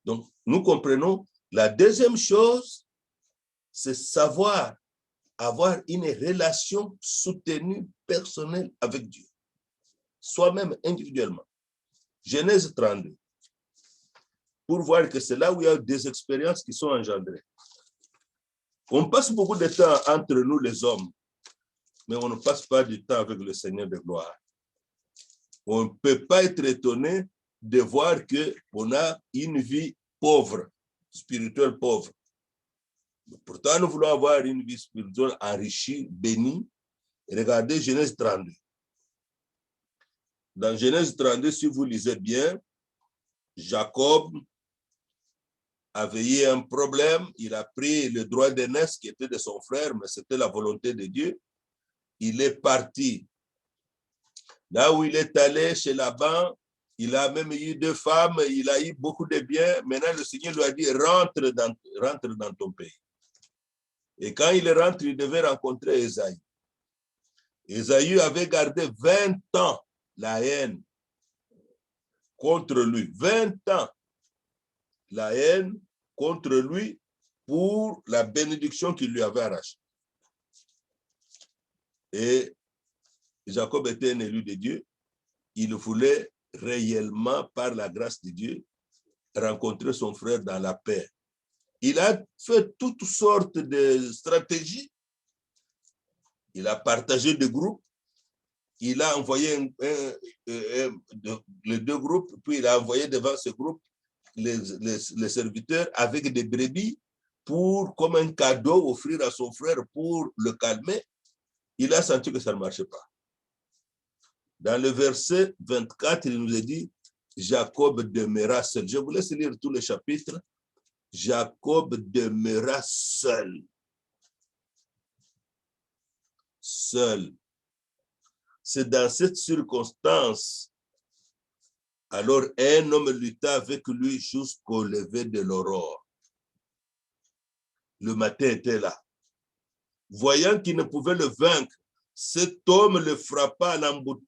Donc, nous comprenons. La deuxième chose, c'est savoir avoir une relation soutenue, personnelle avec Dieu. Soi-même, individuellement. Genèse 32. Pour voir que c'est là où il y a des expériences qui sont engendrées. On passe beaucoup de temps entre nous les hommes, mais on ne passe pas du temps avec le Seigneur de gloire. On ne peut pas être étonné de voir qu'on a une vie pauvre, spirituelle pauvre. Pourtant, nous voulons avoir une vie spirituelle enrichie, bénie. Regardez Genèse 32. Dans Genèse 32, si vous lisez bien, Jacob avait eu un problème. Il a pris le droit d'aînesse qui était de son frère, mais c'était la volonté de Dieu. Il est parti. Là où il est allé, chez Laban, il a même eu 2 femmes, il a eu beaucoup de biens. Maintenant, le Seigneur lui a dit, rentre dans ton pays. Et quand il rentre, il devait rencontrer Ésaü. Ésaü avait gardé 20 ans la haine contre lui. 20 ans la haine contre lui pour la bénédiction qu'il lui avait arrachée. Et Jacob était un élu de Dieu. Il voulait réellement, par la grâce de Dieu, rencontrer son frère dans la paix. Il a fait toutes sortes de stratégies. Il a partagé des groupes. Il a envoyé les deux groupes, puis il a envoyé devant ce groupe les serviteurs avec des brebis pour, comme un cadeau, offrir à son frère pour le calmer. Il a senti que ça ne marchait pas. Dans le verset 24, il nous a dit, Jacob demeura seul. Je vous laisse lire tous les chapitres. Jacob demeura seul. Seul. C'est dans cette circonstance, alors un homme lutta avec lui jusqu'au lever de l'aurore. Le matin était là. Voyant qu'il ne pouvait le vaincre, cet homme le frappa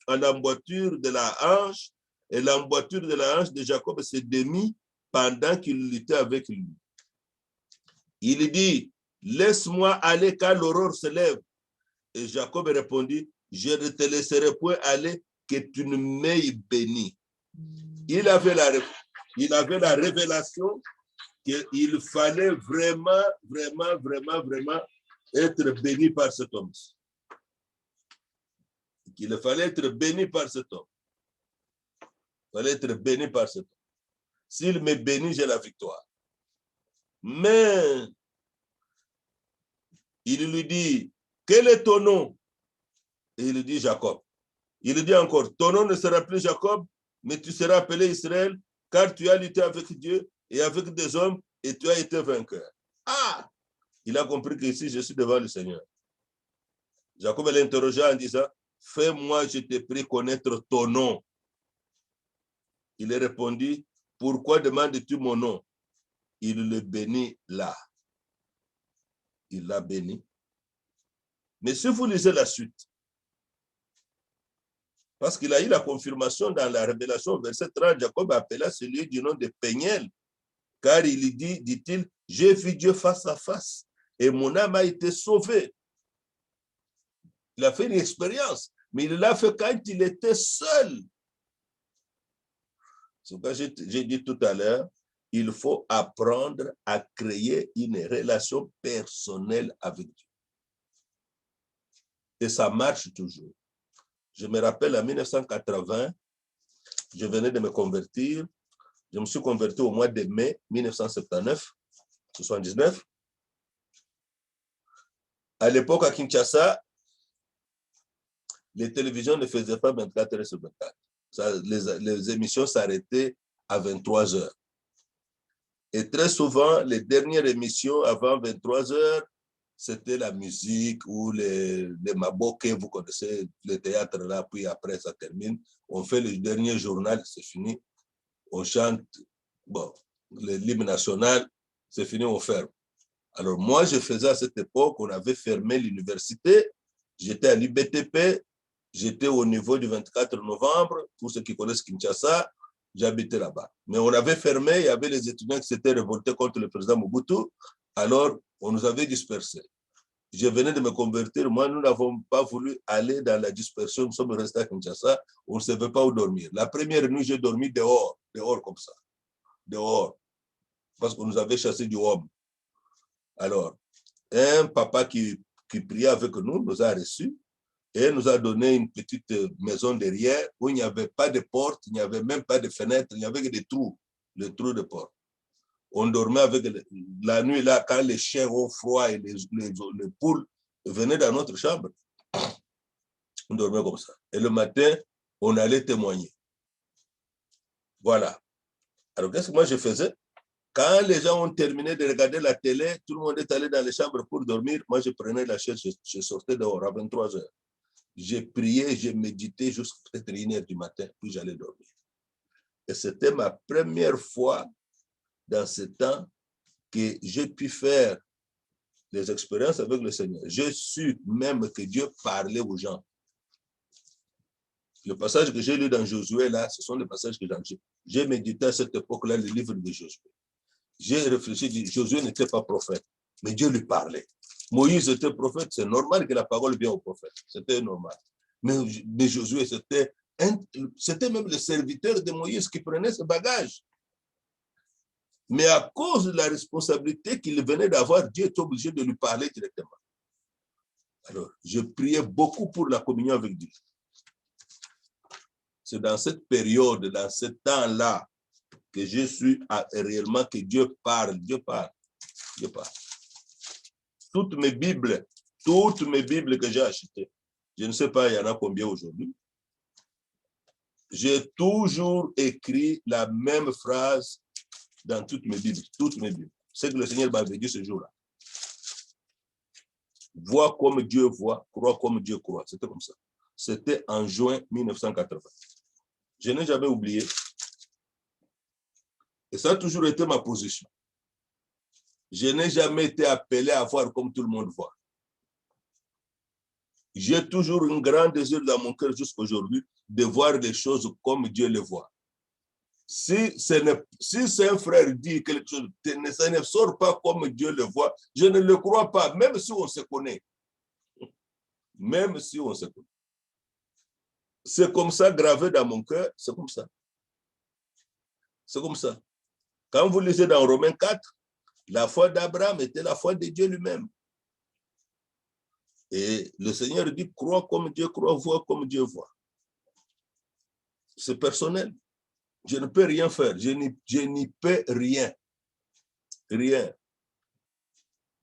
à l'emboîture de la hanche, et l'emboîture de la hanche de Jacob se démit pendant qu'il luttait avec lui. Il dit, laisse-moi aller car l'aurore se lève. Et Jacob répondit, je ne te laisserai point aller que tu ne m'aies béni. Il avait la révélation qu'il fallait vraiment être béni par cet homme. Qu'il fallait être béni par cet homme. Il fallait être béni par cet homme. S'il me bénit, j'ai la victoire. Mais il lui dit, quel est ton nom? Et il lui dit Jacob. Il lui dit encore, ton nom ne sera plus Jacob, mais tu seras appelé Israël, car tu as lutté avec Dieu et avec des hommes et tu as été vainqueur. Ah! Il a compris que ici, je suis devant le Seigneur. Jacob l'interrogea en disant, fais-moi, je te prie, connaître ton nom. Il répondit, pourquoi demandes-tu mon nom? Il le bénit là. Il l'a béni. Mais si vous lisez la suite, parce qu'il a eu la confirmation dans la Révélation, verset 30, Jacob appela celui du nom de Péniel, car il dit, dit-il, j'ai vu Dieu face à face et mon âme a été sauvée. Il a fait une expérience, mais il l'a fait quand il était seul. C'est ce que j'ai dit tout à l'heure, il faut apprendre à créer une relation personnelle avec Dieu. Et ça marche toujours. Je me rappelle en 1980, je venais de me convertir. Je me suis converti au mois de mai 1979. À l'époque, à Kinshasa, les télévisions ne faisaient pas 24 heures sur 24. Les émissions s'arrêtaient à 23 heures. Et très souvent, les dernières émissions avant 23 heures, c'était la musique ou les maboke, vous connaissez le théâtre là, puis après ça termine. On fait le dernier journal, c'est fini. On chante, bon, l'hymne national, c'est fini, on ferme. Alors moi, je faisais à cette époque, on avait fermé l'université, j'étais à l'IBTP, j'étais au niveau du 24 novembre, pour ceux qui connaissent Kinshasa, j'habitais là-bas. Mais on avait fermé, il y avait les étudiants qui s'étaient révoltés contre le président Mobutu, alors on nous avait dispersés. Je venais de me convertir, moi, nous n'avons pas voulu aller dans la dispersion, nous sommes restés à Kinshasa, on ne savait pas où dormir. La première nuit, j'ai dormi dehors comme ça, dehors, parce qu'on nous avait chassé du homme. Alors, un papa qui priait avec nous, nous a reçus et nous a donné une petite maison derrière où il n'y avait pas de porte, il n'y avait même pas de fenêtre, il n'y avait que des trous, les trous de porte. On dormait avec la nuit là, quand les chiens ont froid et les poules venaient dans notre chambre. On dormait comme ça. Et le matin, on allait témoigner. Voilà. Alors, qu'est-ce que moi je faisais? Quand les gens ont terminé de regarder la télé, tout le monde est allé dans les chambres pour dormir. Moi, je prenais la chaise, je sortais dehors à 23 heures. J'ai prié, j'ai médité jusqu'à peut-être 1 heure du matin, puis j'allais dormir. Et c'était ma première fois dans ce temps que j'ai pu faire des expériences avec le Seigneur. J'ai su même que Dieu parlait aux gens. Le passage que j'ai lu dans Josué, là, ce sont les passages que j'ai médité à cette époque-là, le livre de Josué. J'ai réfléchi, dit, Josué n'était pas prophète, mais Dieu lui parlait. Moïse était prophète, c'est normal que la parole vienne au prophète, c'était normal. Mais Josué, c'était même le serviteur de Moïse qui prenait ce bagage. Mais à cause de la responsabilité qu'il venait d'avoir, Dieu est obligé de lui parler directement. Alors, je priais beaucoup pour la communion avec Dieu. C'est dans cette période, dans ce temps-là, que je suis réellement que Dieu parle, Dieu parle, Dieu parle. Toutes mes Bibles que j'ai achetées, je ne sais pas, il y en a combien aujourd'hui. J'ai toujours écrit la même phrase dans toutes mes Bibles, C'est que le Seigneur m'avait dit ce jour-là. Vois comme Dieu voit, crois comme Dieu croit. C'était comme ça. C'était en juin 1980. Je n'ai jamais oublié. Et ça a toujours été ma position. Je n'ai jamais été appelé à voir comme tout le monde voit. J'ai toujours un grand désir dans mon cœur jusqu'à aujourd'hui de voir les choses comme Dieu les voit. Si c'est un frère dit quelque chose, ça ne sort pas comme Dieu le voit, je ne le crois pas, même si on se connaît. Même si on se connaît. C'est comme ça, gravé dans mon cœur, c'est comme ça. C'est comme ça. Quand vous lisez dans Romains 4, la foi d'Abraham était la foi de Dieu lui-même. Et le Seigneur dit, crois comme Dieu croit, vois comme Dieu voit. C'est personnel. Je ne peux rien faire. Je n'y peux rien. Rien.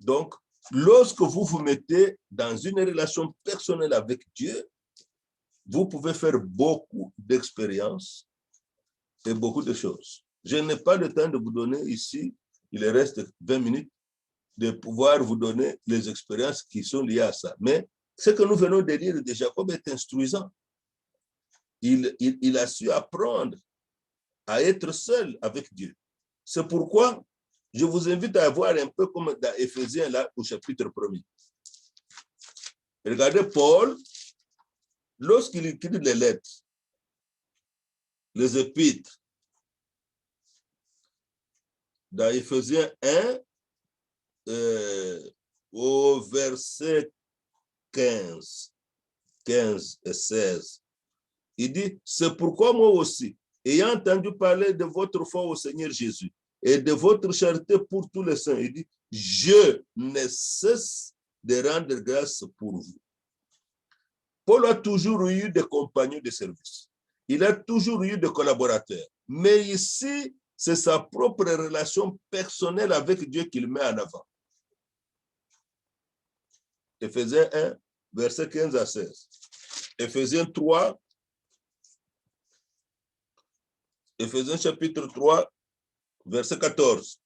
Donc, lorsque vous vous mettez dans une relation personnelle avec Dieu, vous pouvez faire beaucoup d'expériences et beaucoup de choses. Je n'ai pas le temps de vous donner ici, il reste 20 minutes, de pouvoir vous donner les expériences qui sont liées à ça. Mais ce que nous venons de lire de Jacob est instruisant. Il a su apprendre à être seul avec Dieu. C'est pourquoi je vous invite à voir un peu comme dans Éphésiens, là, au chapitre 1er. Regardez Paul, lorsqu'il écrit les lettres, les épîtres, dans Éphésiens 1, au verset 15 et 16, il dit, c'est pourquoi moi aussi, ayant entendu parler de votre foi au Seigneur Jésus et de votre charité pour tous les saints, il dit, je ne cesse de rendre grâce pour vous. Paul a toujours eu des compagnons de service. Il a toujours eu des collaborateurs. Mais ici, c'est sa propre relation personnelle avec Dieu qu'il met en avant. Éphésiens 1, verset 15 à 16. Éphésiens 3, Éphésiens chapitre 3, verset 14.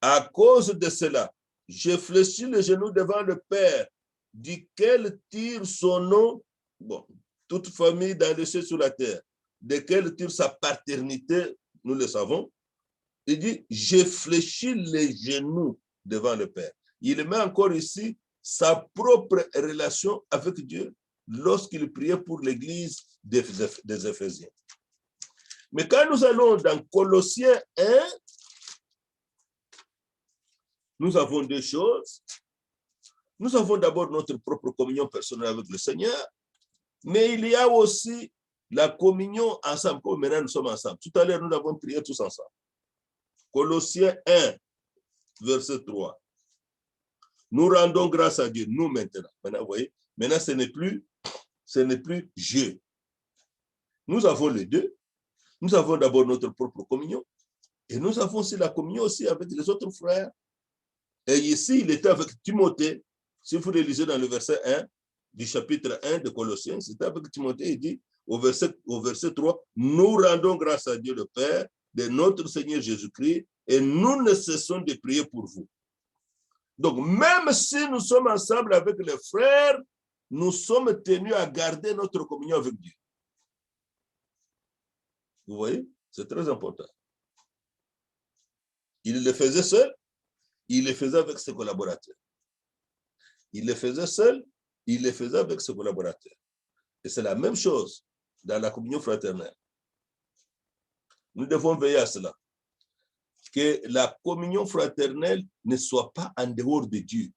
À cause de cela, je fléchis les genoux devant le Père, duquel tire son nom, bon, toute famille dans le ciel sur la terre, desquels tire sa paternité, nous le savons. Il dit, je fléchis les genoux devant le Père. Il met encore ici sa propre relation avec Dieu lorsqu'il priait pour l'église des Éphésiens. Mais quand nous allons dans Colossiens 1, nous avons deux choses. Nous avons d'abord notre propre communion personnelle avec le Seigneur, mais il y a aussi la communion ensemble, comme maintenant nous sommes ensemble. Tout à l'heure, nous avons prié tous ensemble. Colossiens 1, verset 3. Nous rendons grâce à Dieu, nous maintenant. Maintenant, vous voyez, maintenant ce n'est plus je. Nous avons les deux. Nous avons d'abord notre propre communion et nous avons aussi la communion aussi avec les autres frères. Et ici, il était avec Timothée. Si vous le lisez dans le verset 1 du chapitre 1 de Colossiens, c'était avec Timothée, il dit au verset 3, nous rendons grâce à Dieu le Père de notre Seigneur Jésus-Christ et nous ne cessons de prier pour vous. Donc, même si nous sommes ensemble avec les frères, nous sommes tenus à garder notre communion avec Dieu. Vous voyez, c'est très important. Il le faisait seul, il le faisait avec ses collaborateurs. Il le faisait seul, il le faisait avec ses collaborateurs. Et c'est la même chose dans la communion fraternelle. Nous devons veiller à cela. Que la communion fraternelle ne soit pas en dehors de Dieu.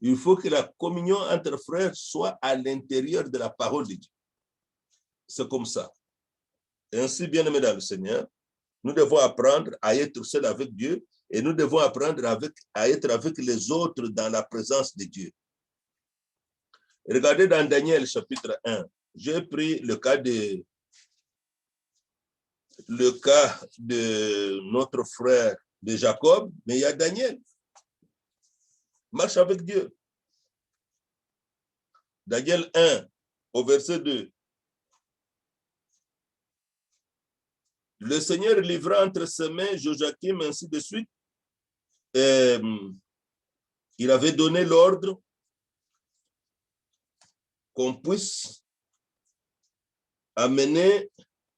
Il faut que la communion entre frères soit à l'intérieur de la parole de Dieu. C'est comme ça. Et ainsi, bien-aimés dans le Seigneur, Nous devons apprendre à être seuls avec Dieu et nous devons apprendre à être avec les autres dans la présence de Dieu. Regardez dans Daniel chapitre 1, j'ai pris le cas de notre frère de Jacob, mais il y a Daniel. Marche avec Dieu. Daniel 1, au verset 2. Le Seigneur livra entre ses mains Joachim, ainsi de suite. Et il avait donné l'ordre qu'on puisse amener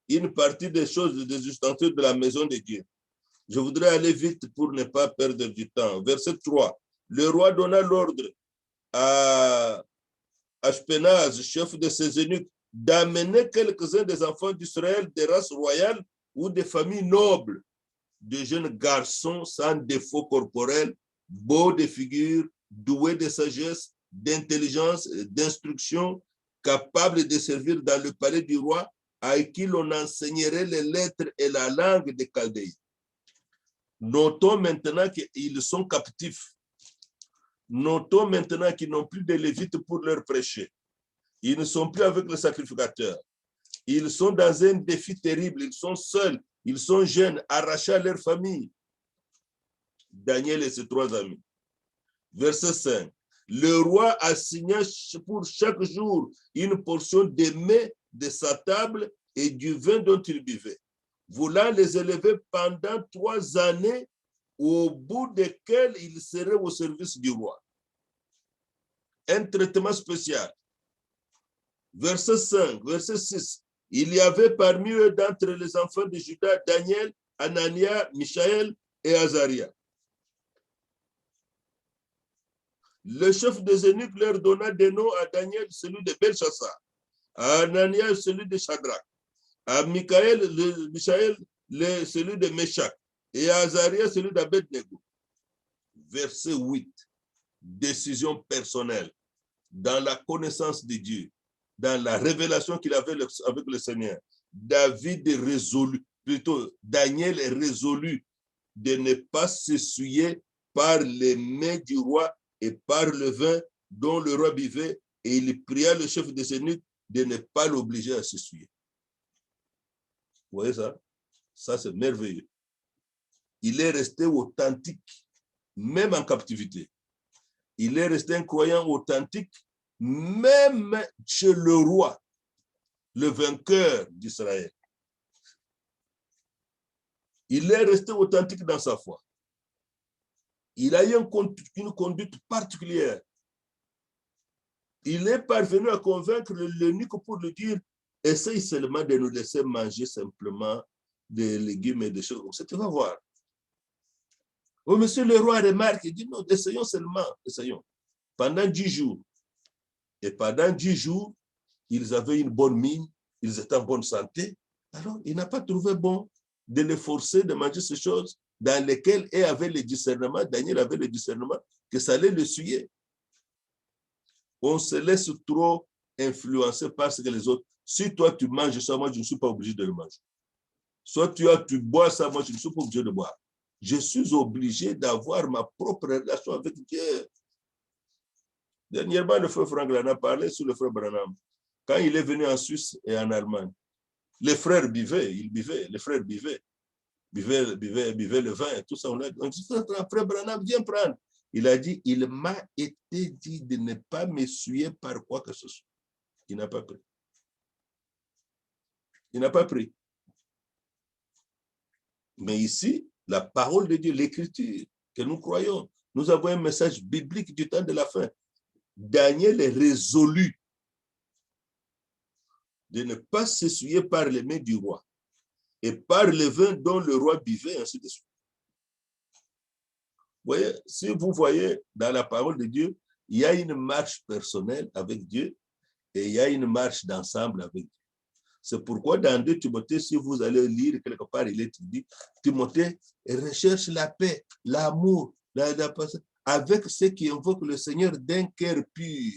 une partie des choses, des ustensiles de la maison de Dieu. Je voudrais aller vite pour ne pas perdre du temps. Verset 3. Le roi donna l'ordre à Ashpenaz, chef de ses eunuques, d'amener quelques-uns des enfants d'Israël des races royales ou des familles nobles, de jeunes garçons sans défaut corporel, beaux de figure, doués de sagesse, d'intelligence, d'instruction, capables de servir dans le palais du roi, à qui l'on enseignerait les lettres et la langue des Chaldéens. Notons maintenant qu'ils sont captifs. Notons maintenant qu'ils n'ont plus de Lévites pour leur prêcher. Ils ne sont plus avec le sacrificateur. Ils sont dans un défi terrible. Ils sont seuls. Ils sont jeunes, arrachés à leur famille. Daniel et ses 3 amis. Verset 5. Le roi assigna pour chaque jour une portion des mets de sa table et du vin dont il buvait, voulant les élever pendant 3 années, au bout desquelles ils seraient au service du roi. Un traitement spécial. Verset 5, verset 6. Il y avait parmi eux, d'entre les enfants de Juda, Daniel, Anania, Michaël et Azaria. Le chef des eunuques leur donna des noms: à Daniel, celui de Belchassar, à Anania, celui de Shadrach, à Michaël, celui de Meshach, et à Azaria, celui d'Abednego. Verset 8. Décision personnelle, dans la connaissance de Dieu, dans la révélation qu'il avait avec le Seigneur. Daniel est résolu de ne pas s'essuyer par les mains du roi et par le vin dont le roi buvait, et il pria le chef des eunuques de ne pas l'obliger à s'essuyer. Vous voyez ça? Ça, c'est merveilleux. Il est resté authentique, même en captivité. Il est resté un croyant authentique, même chez le roi, le vainqueur d'Israël. Il est resté authentique dans sa foi. Il a eu une conduite particulière. Il est parvenu à convaincre l'eunuque pour lui dire: essaye seulement de nous laisser manger simplement des légumes et des choses comme ça. Tu vas voir. Oh, monsieur le roi remarque, il dit: non, essayons seulement, essayons. Pendant 10 jours. Et pendant 10 jours, ils avaient une bonne mine, ils étaient en bonne santé. Alors, il n'a pas trouvé bon de les forcer de manger ces choses dans lesquelles il avait le discernement, Daniel avait le discernement, que ça allait le suyer. On se laisse trop influencer par ce que les autres. Si toi, tu manges ça, moi, je ne suis pas obligé de le manger. Soit tu bois ça, moi, je ne suis pas obligé de boire. Je suis obligé d'avoir ma propre relation avec Dieu. Dernièrement, le frère Franck en a parlé sur le frère Branham. Quand il est venu en Suisse et en Allemagne, les frères buvaient, les frères buvaient le vin et tout ça. On dit: frère Branham, viens prendre. Il a dit: il m'a été dit de ne pas m'essuyer par quoi que ce soit. Il n'a pas pris. Il n'a pas pris. Mais ici, la parole de Dieu, l'écriture que nous croyons, nous avons un message biblique du temps de la fin. Daniel est résolu de ne pas s'essuyer par les mains du roi et par le vin dont le roi buvait, ainsi de suite. Vous voyez, si vous voyez dans la parole de Dieu, il y a une marche personnelle avec Dieu et il y a une marche d'ensemble avec Dieu. C'est pourquoi dans 2 Timothée, si vous allez lire quelque part, il est dit: Timothée recherche la paix, l'amour, avec ceux qui invoquent le Seigneur d'un cœur pur.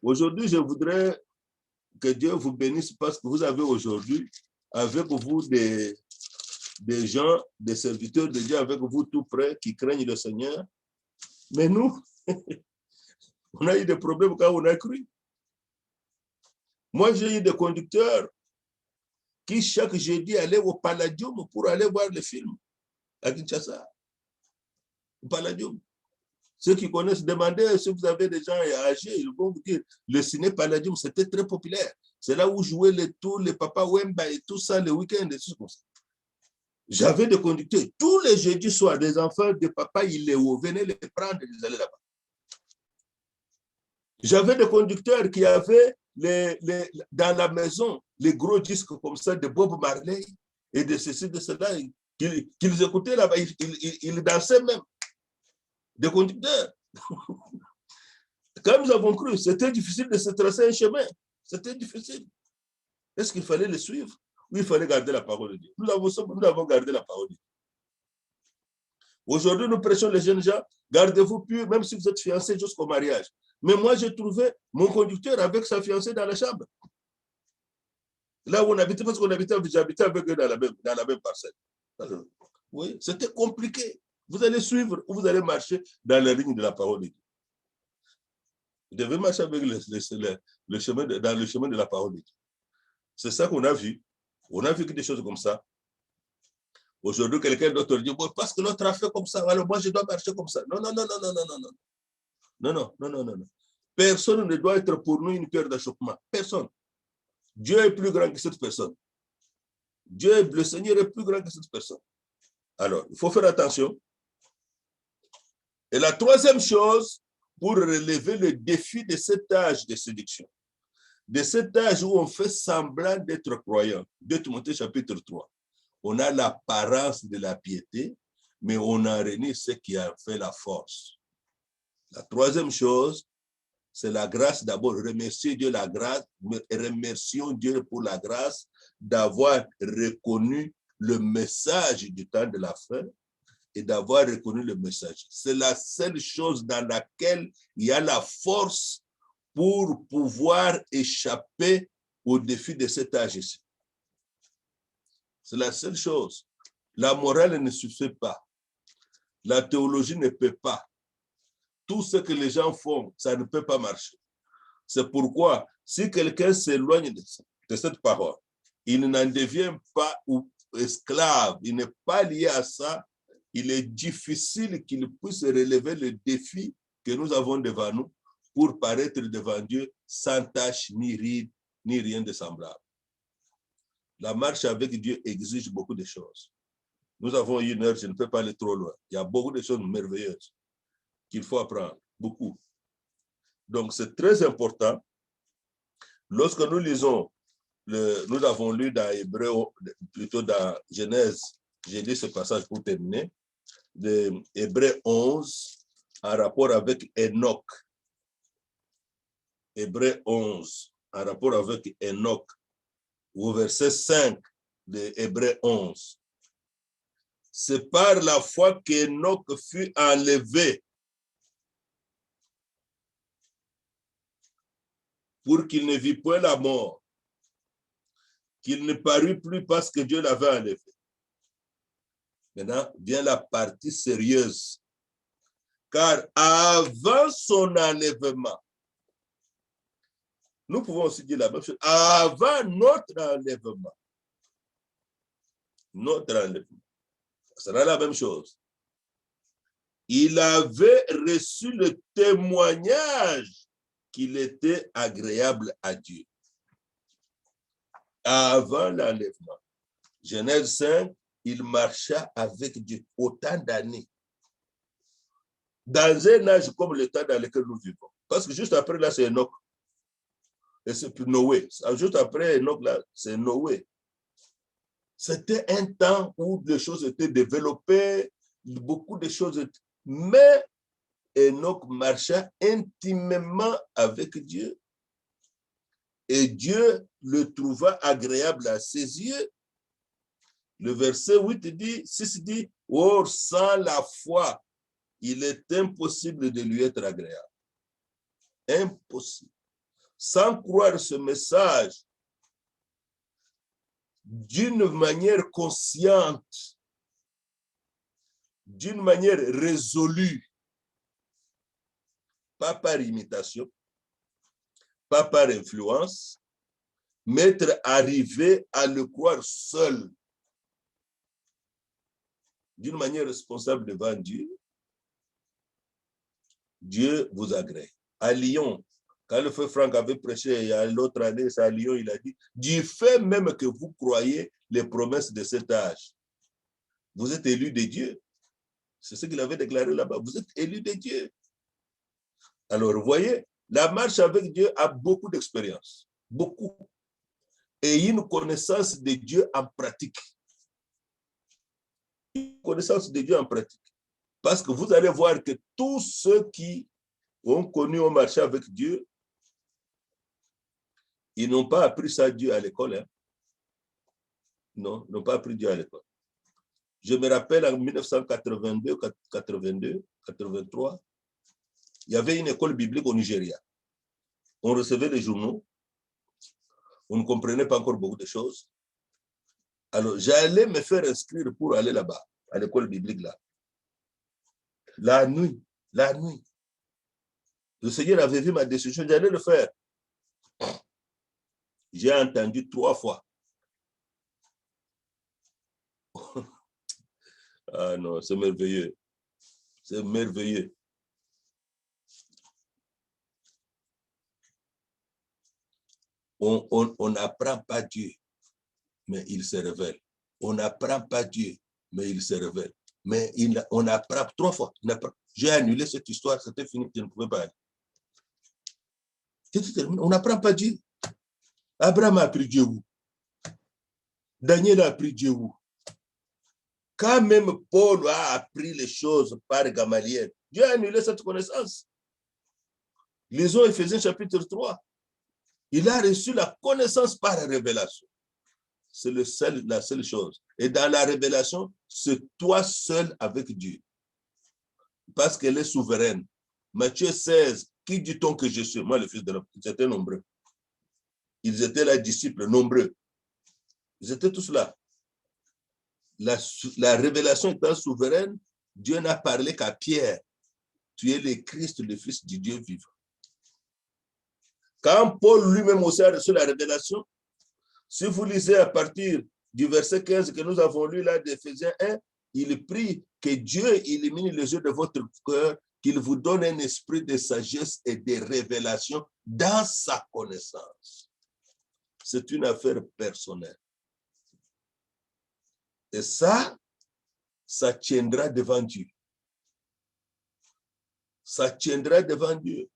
Aujourd'hui, je voudrais que Dieu vous bénisse parce que vous avez aujourd'hui avec vous des gens, des serviteurs de Dieu avec vous tout près qui craignent le Seigneur. Mais nous, on a eu des problèmes quand on a cru. Moi, j'ai eu des conducteurs qui, chaque jeudi, allaient au Palladium pour aller voir le film à Kinshasa. Au Palladium. Ceux qui connaissent, demandez si vous avez des gens âgés, ils vont vous dire, le ciné Palladium, c'était très populaire. C'est là où jouaient tous les papas Wemba et tout ça, le week-end, et tout ça. J'avais des conducteurs. Tous les jeudis soirs, des enfants de papa, ils les venaient les prendre et ils allaient là-bas. J'avais des conducteurs qui avaient dans la maison les gros disques comme ça de Bob Marley et de ceci, de cela, qu'ils écoutaient là-bas, ils dansaient même. Des conducteurs. Quand nous avons cru, c'était difficile de se tracer un chemin. C'était difficile. Est-ce qu'il fallait le suivre ou il fallait garder la parole de Dieu? Nous avons gardé la parole de Dieu. Aujourd'hui, nous prêchons les jeunes gens, gardez-vous pur, même si vous êtes fiancés jusqu'au mariage. Mais moi, j'ai trouvé mon conducteur avec sa fiancée dans la chambre. Là où on habitait, parce qu'on habitait, j'habitais avec eux dans la même parcelle. Alors, oui, c'était compliqué. Vous allez suivre ou vous allez marcher dans la ligne de la parole de Dieu. Vous devez marcher avec dans le chemin de la parole de Dieu. C'est ça qu'on a vu. On a vu que des choses comme ça. Aujourd'hui, quelqu'un d'autre dit, bon, parce que l'autre a fait comme ça, alors moi je dois marcher comme ça. Non, non, non, non, non, non, non, non. Non, non, non, non, non, non. Personne ne doit être pour nous une pierre d'achoppement. Personne. Dieu est plus grand que cette personne. Le Seigneur est plus grand que cette personne. Alors, il faut faire attention. Et la troisième chose, pour relever le défi de cet âge de séduction, de cet âge où on fait semblant d'être croyant, 2 Timothée chapitre 3, on a l'apparence de la piété, mais on a renié ce qui a fait la force. La troisième chose, c'est la grâce d'abord. Remercier Dieu la grâce, remercions Dieu pour la grâce d'avoir reconnu le message du temps de la fin et d'avoir reconnu le message. C'est la seule chose dans laquelle il y a la force pour pouvoir échapper au défi de cet âge ici. C'est la seule chose. La morale ne suffit pas. La théologie ne peut pas. Tout ce que les gens font, ça ne peut pas marcher. C'est pourquoi, si quelqu'un s'éloigne de cette parole, il n'en devient pas esclave, il n'est pas lié à ça, il est difficile qu'il puisse relever le défi que nous avons devant nous pour paraître devant Dieu sans tache, ni ride, ni rien de semblable. La marche avec Dieu exige beaucoup de choses. Nous avons 1 heure, je ne peux pas aller trop loin. Il y a beaucoup de choses merveilleuses qu'il faut apprendre, beaucoup. Donc, c'est très important. Lorsque nous lisons, nous avons lu dans Hébreu, plutôt dans Genèse, j'ai lu ce passage pour terminer, de Hébreu 11, en rapport avec Enoch. Hébreu 11, en rapport avec Enoch, au verset 5 de Hébreu 11. C'est par la foi qu'Enoch fut enlevé pour qu'il ne vit point la mort, qu'il ne parut plus parce que Dieu l'avait enlevé. Maintenant vient la partie sérieuse. Car avant son enlèvement, nous pouvons aussi dire la même chose, avant notre enlèvement, ça sera la même chose. Il avait reçu le témoignage qu'il était agréable à Dieu. Avant l'enlèvement. Genèse 5, il marcha avec Dieu autant d'années. Dans un âge comme le temps dans lequel nous vivons. Parce que juste après là, c'est Enoch. Et c'est Noé. Juste après Enoch là, c'est Noé. C'était un temps où les choses étaient développées, beaucoup de choses. Mais Enoch marcha intimement avec Dieu. Et Dieu le trouva agréable à ses yeux. Le verset 6 dit, « Or, sans la foi, il est impossible de lui être agréable. » Impossible. sans croire ce message d'une manière consciente, d'une manière résolue, pas par imitation, pas par influence, mais être arrivé à le croire seul, d'une manière responsable devant Dieu, Dieu vous agrée. À Lyon, quand le frère Franck avait prêché il y a l'autre année, c'est à Lyon, il a dit, du fait même que vous croyez les promesses de cet âge, vous êtes élus de Dieu. C'est ce qu'il avait déclaré là-bas. Vous êtes élus de Dieu. Alors, vous voyez, la marche avec Dieu a beaucoup d'expérience. Beaucoup. Et une connaissance de Dieu en pratique. Une connaissance de Dieu en pratique. Parce que vous allez voir que tous ceux qui ont connu, ont marché avec Dieu, ils n'ont pas appris ça Dieu à l'école. Hein? Non, ils n'ont pas appris Dieu à l'école. Je me rappelle en 1982, 83, il y avait une école biblique au Nigeria. On recevait les journaux. On ne comprenait pas encore beaucoup de choses. Alors, j'allais me faire inscrire pour aller là-bas, à l'école biblique là. La nuit. Le Seigneur avait vu ma décision, j'allais le faire. J'ai entendu 3 fois. Ah non, c'est merveilleux. C'est merveilleux. On n'apprend pas Dieu, mais il se révèle. On n'apprend pas Dieu, mais il se révèle. Mais on apprend 3 fois. J'ai annulé cette histoire, c'était fini, je ne pouvais pas aller. On n'apprend pas Dieu. Abraham a appris Dieu où? Daniel a appris Dieu où? Quand même Paul a appris les choses par Gamaliel, Dieu a annulé cette connaissance. Lisons Éphésiens chapitre 3. Il a reçu la connaissance par révélation. C'est la seule chose. Et dans la révélation, c'est toi seul avec Dieu. Parce qu'elle est souveraine. Matthieu 16, qui dit-on que je suis? Moi, le fils de l'homme. Ils étaient nombreux. Ils étaient là, disciples, nombreux. Ils étaient tous là. La révélation étant souveraine, Dieu n'a parlé qu'à Pierre. Tu es le Christ, le Fils du Dieu vivant. Quand Paul lui-même aussi a reçu la révélation, si vous lisez à partir du verset 15 que nous avons lu là d'Éphésiens 1, il prie que Dieu illumine les yeux de votre cœur, qu'il vous donne un esprit de sagesse et de révélation dans sa connaissance. C'est une affaire personnelle. Et ça tiendra devant Dieu. Ça tiendra devant Dieu.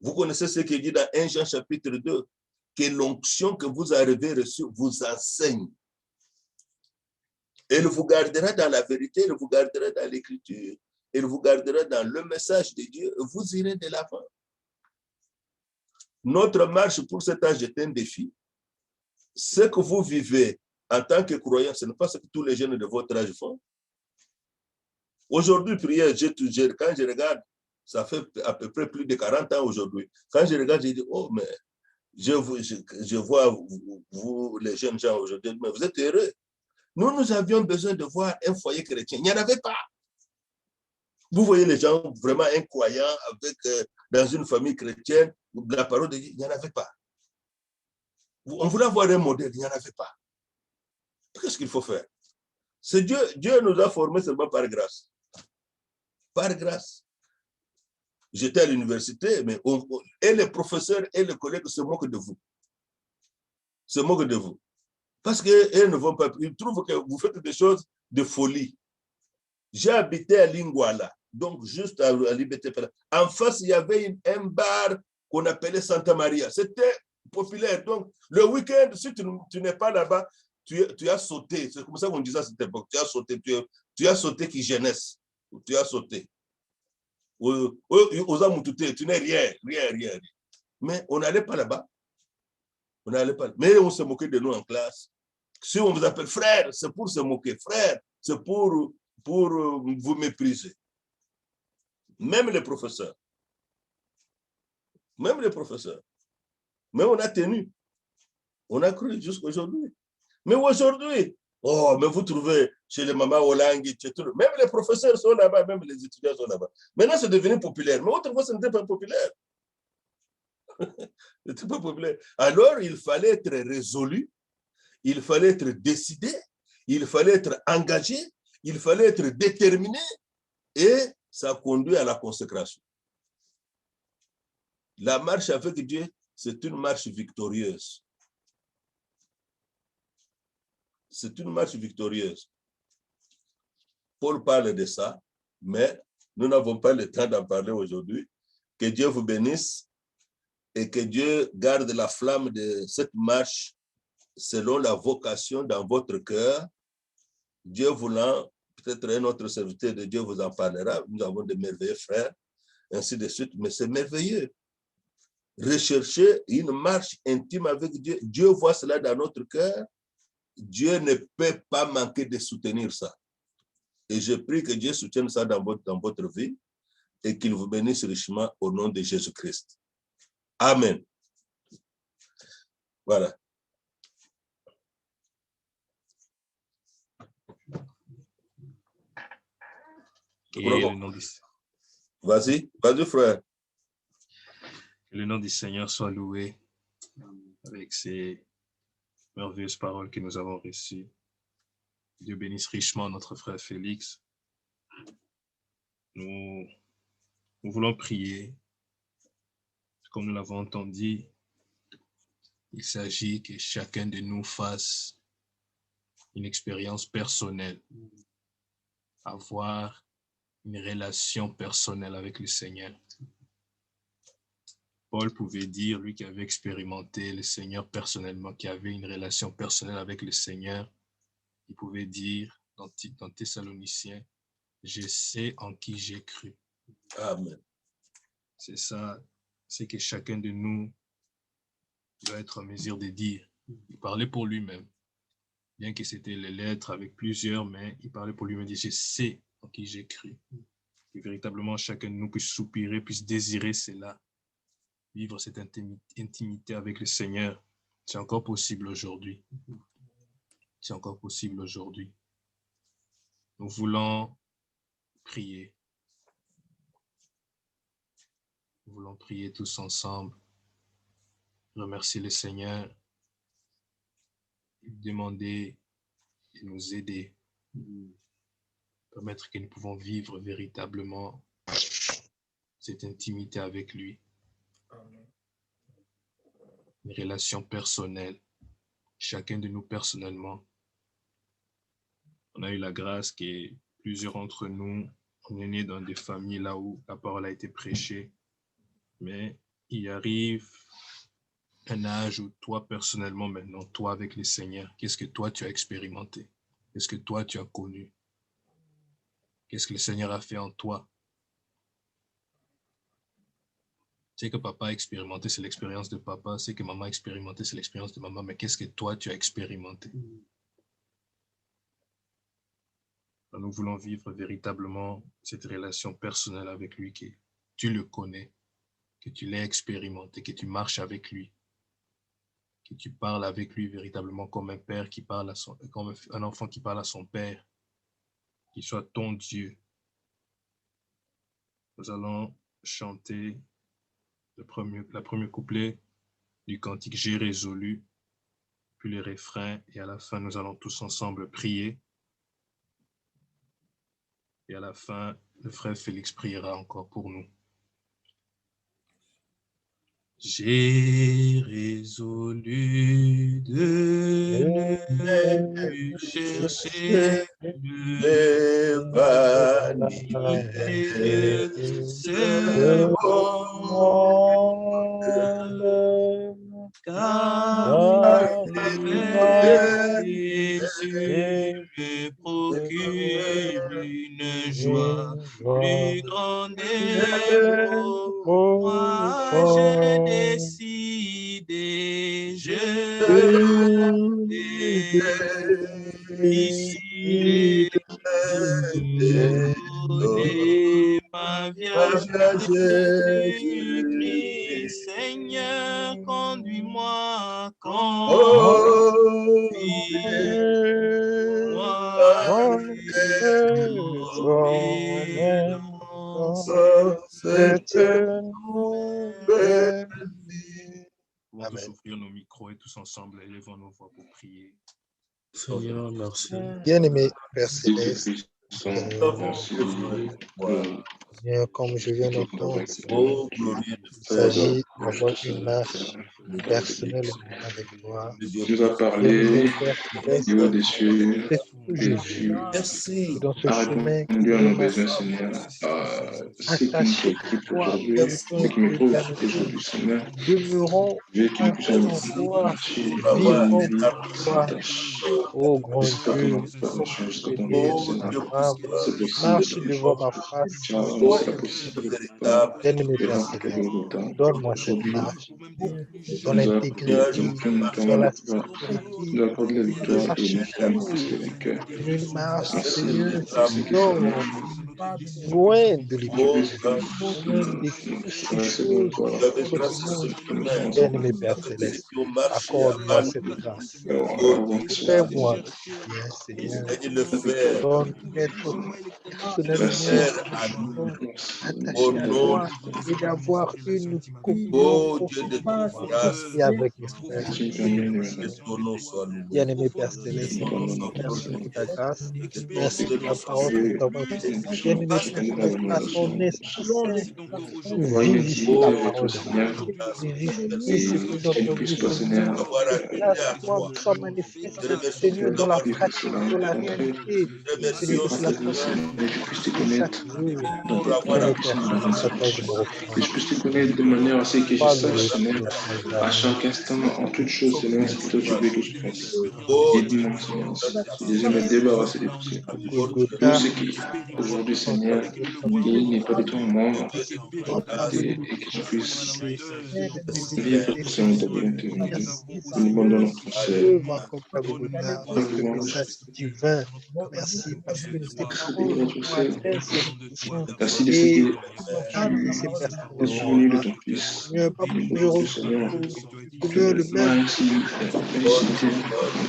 Vous connaissez ce qu'il dit dans 1 Jean chapitre 2, que l'onction que vous avez reçue vous enseigne. Elle vous gardera dans la vérité, elle vous gardera dans l'écriture, elle vous gardera dans le message de Dieu, vous irez de l'avant. Notre marche pour cet âge est un défi. Ce que vous vivez en tant que croyant, ce n'est pas ce que tous les jeunes de votre âge font. Aujourd'hui, prière, quand je regarde, ça fait à peu près plus de 40 ans aujourd'hui. Quand je regarde, je dis, oh, mais je vois vous, les jeunes gens aujourd'hui, mais vous êtes heureux. Nous avions besoin de voir un foyer chrétien. Il n'y en avait pas. Vous voyez les gens vraiment incroyants avec, dans une famille chrétienne, la parole de Dieu, il n'y en avait pas. On voulait avoir un modèle, il n'y en avait pas. Qu'est-ce qu'il faut faire? C'est Dieu nous a formés seulement par grâce. Par grâce. J'étais à l'université, mais et les professeurs et les collègues se moquent de vous. Se moquent de vous. Parce qu'ils ne vont pas, ils trouvent que vous faites des choses de folie. J'ai habité à Lingwala, donc juste à Liberté. En face, il y avait un bar qu'on appelait Santa Maria. C'était populaire. Donc, le week-end, si tu n'es pas là-bas, tu as sauté. C'est comme ça qu'on disait à cette époque. Tu as sauté qui jeunesse. Tu as sauté. Aux Amoutouté, tu n'es rien. Mais on n'allait pas là-bas. On n'allait pas. Mais on se moquait de nous en classe. Si on vous appelle frère, c'est pour se moquer. Frère, c'est pour vous mépriser. Même les professeurs. Même les professeurs. Mais on a tenu. On a cru jusqu'à aujourd'hui. Mais aujourd'hui, oh, mais vous trouvez chez les mamans Olangi, même les professeurs sont là-bas, même les étudiants sont là-bas. Maintenant, c'est devenu populaire. Mais autrefois, ce n'était pas populaire. C'était pas populaire. Alors, il fallait être résolu, il fallait être décidé, il fallait être engagé, il fallait être déterminé, et ça conduit à la consécration. La marche avec Dieu, c'est une marche victorieuse. C'est une marche victorieuse. Paul parle de ça, mais nous n'avons pas le temps d'en parler aujourd'hui. Que Dieu vous bénisse et que Dieu garde la flamme de cette marche selon la vocation dans votre cœur. Dieu voulant, peut-être un autre serviteur de Dieu vous en parlera. Nous avons de merveilleux frères, ainsi de suite, mais c'est merveilleux. Rechercher une marche intime avec Dieu. Dieu voit cela dans notre cœur. Dieu ne peut pas manquer de soutenir ça. Et je prie que Dieu soutienne ça dans votre vie et qu'il vous bénisse richement au nom de Jésus-Christ. Amen. Voilà. Vas-y, frère. Que le nom du Seigneur soit loué avec ces merveilleuses paroles que nous avons reçues. Dieu bénisse richement notre frère Félix. Nous voulons prier. Comme nous l'avons entendu, il s'agit que chacun de nous fasse une expérience personnelle, avoir une relation personnelle avec le Seigneur. Paul pouvait dire, lui qui avait expérimenté le Seigneur personnellement, qui avait une relation personnelle avec le Seigneur, il pouvait dire dans Thessaloniciens, je sais en qui j'ai cru. Amen. C'est ça, c'est que chacun de nous doit être en mesure de dire. Il parlait pour lui-même, bien que c'était les lettres avec plusieurs, mais il parlait pour lui-même, il dit, je sais en qui j'ai cru. Que véritablement chacun de nous puisse soupirer, puisse désirer cela, vivre cette intimité avec le Seigneur. C'est encore possible aujourd'hui. C'est encore possible aujourd'hui. Nous voulons prier. Nous voulons prier tous ensemble. Remercier le Seigneur. Demander de nous aider. Permettre que nous pouvons vivre véritablement cette intimité avec lui. Une relation personnelle. Chacun de nous personnellement. On a eu la grâce que plusieurs d'entre nous, on est nés dans des familles là où la parole a été prêchée. Mais il arrive un âge où toi, personnellement, maintenant, toi avec le Seigneur, qu'est-ce que toi tu as expérimenté? Qu'est-ce que toi tu as connu? Qu'est-ce que le Seigneur a fait en toi? Ce que papa a expérimenté, c'est l'expérience de papa. Ce que maman a expérimenté, c'est l'expérience de maman. Mais qu'est-ce que toi tu as expérimenté? Nous voulons vivre véritablement cette relation personnelle avec lui, que tu le connais, que tu l'as expérimenté, que tu marches avec lui, que tu parles avec lui véritablement comme un père qui parle à son, comme un enfant qui parle à son père, qu'il soit ton Dieu. Nous allons chanter la première couplet du cantique J'ai résolu, puis les refrains, et à la fin, nous allons tous ensemble prier. Et à la fin, le frère Félix priera encore pour nous. J'ai résolu de ne plus chercher les vanités vanités de ce de monde, car avec Jésus me procure une joie plus grande et pour moi j'ai décidé, je ici donner ma vie à Jésus Jésus-Christ, Seigneur, conduis-moi, Nous allons tous ouvrir nos micros et tous ensemble élevons nos voix pour prier. Seigneur, merci. Bien-aimé Père Céleste, Merci. Seigneur, comme je viens d'entendre, Oh, glorieux il s'agit d'avoir une marche personnelle avec toi. Tu vas Bien-aimé parler, Père Céleste, Dieu des c'est ce que je et vis. tu Merci. Et dans ce as chemin répondu à qui nos est besoins, Seigneur. Ce qui nous attaché préoccupe à toi, aujourd'hui, Père ce qui me Dieu, pose éternité, aujourd'hui, Seigneur, demeurons je veux que nous puissions en toi, marcher Pour avoir dans vivons une vie pour sans toi. tâche. Ô grand Laisse pas Dieu, ton enfant comme change tu ton étais nom, oh, Seigneur. Dieu capable, C'est puissant, marche possible. devant ma face, Tu as toi c'est et pas moi. possible. véritable, Bien-aimé Père Devant que Céleste, Golgotha. donne-moi cette Aujourd'hui, marche dans on doit prier Seigneur, je pour l'intégrité, que veux nous marcher dans la nous sincérité, accorder la de victoire et nous sachant sommes restés vainqueurs. une marche, Merci Seigneur, pour qui ce qui sort loin de Oh, l'hypocrisie, God, loin de toutes ces c'est bon, choses quoi. tu avais de ce tracé ce monde. chemin. Bien-aimé Père Ceux Céleste, qui ont marché accorde-moi avant cette nous. grâce. Oh, Dieu, Fais-moi bien, Seigneur. Seigneur, le faire. Donne-moi personnellement Faire ce à nous. chemin Au attaché à nom toi de et Jésus. d'avoir une communion Oh, Dieu de profonde toute avec toi grâce, et avec mes frères et mes que sœurs. ton nom soit loué. Bien-aimé Père Que Céleste, ton nom soit merci pour ta glorifié. grâce. Que ton Merci pour prénom la soit parole que nous avons sanctifié. écoutée. Bien-aimé Père Céleste, à ton Esprit Saint, tu vivifies la Oh, parole de Dieu Dieu. de grâce, Vivifie ce et que j'ai qu'il ne entendu, puisse pas, Seigneur. Seigneur, d'avoir Et accédé à place-moi, toi. soit Te manifeste, remercions Seigneur, pour dans la l'avoir que fait. pratique, cela dans la rencontré. réalité, Te Seigneur, remercions, de Afin cela que, Seigneur, Seigneur, je puisse te de chaque connaître jour. dans pour tes avoir Bien-aimé plans Père et accédé dans à tes Céleste, à toi. toi je me objectifs. Que je repose. puisse te connaître de manière à ce que je Sois loué, sache, Seigneur, Seigneur, sois à exalté. chaque instant, en toute chose, Seigneur, ce que toi tu veux que je fasse. Oh, Dieu, Aide-moi, Seigneur, Saint-Esprit, et désire me débarrasser de tout ça. Tout Golgotha, ce qui, aujourd'hui, quand tu as Seigneur, fait comme qui n'est pas de toi en moi, Dieu de toute dans ta grâce, et que je bénédiction, puisse merci vivre bénédiction, selon ta Seigneur. volonté. Merci, Nous demandons Seigneur, notre pour seul. l'œuvre accomplie à Golgotha, Par ce louange. message divin. Merci parce que tes paroles Libère ton sont seul. atteintes, Seigneur, puissant. Merci de ce Et que c'est tu es personnellement. souvenu de ton Fils. Seigneur, pas Il pour que je montre que, retrouve, Seigneur, tu Seigneur, le même Oh, Félicité.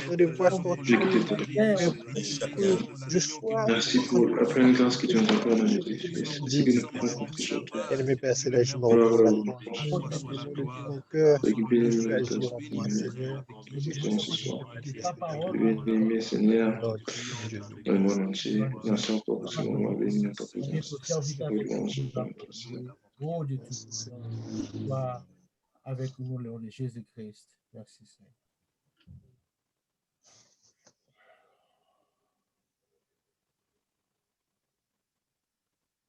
dans des voies J'ai quitté tortueuses, ta mais et pour chacun que je sois Merci en pour la pleine grâce que tu nous accordes dans ce que Jésus-Christ. tu Ce dis. que nous pouvons compter sur toi. Bien-aimé Père Céleste, je me Gloire repose à à vous. toi. Aide-moi de tout mon cœur Ce qui est bien à aimé dans s'agir ta en moi, Seigneur. ce Et soir. de manifester ta Bien gloire. aimé Seigneur, Au nom de Jésus. dans le monde entier, merci encore pour ce moment béni dans ta présence. Louange et bonne grâce. Oh Dieu Tout-Puissant, sois avec nous, le nom de Jésus-Christ. Merci Seigneur.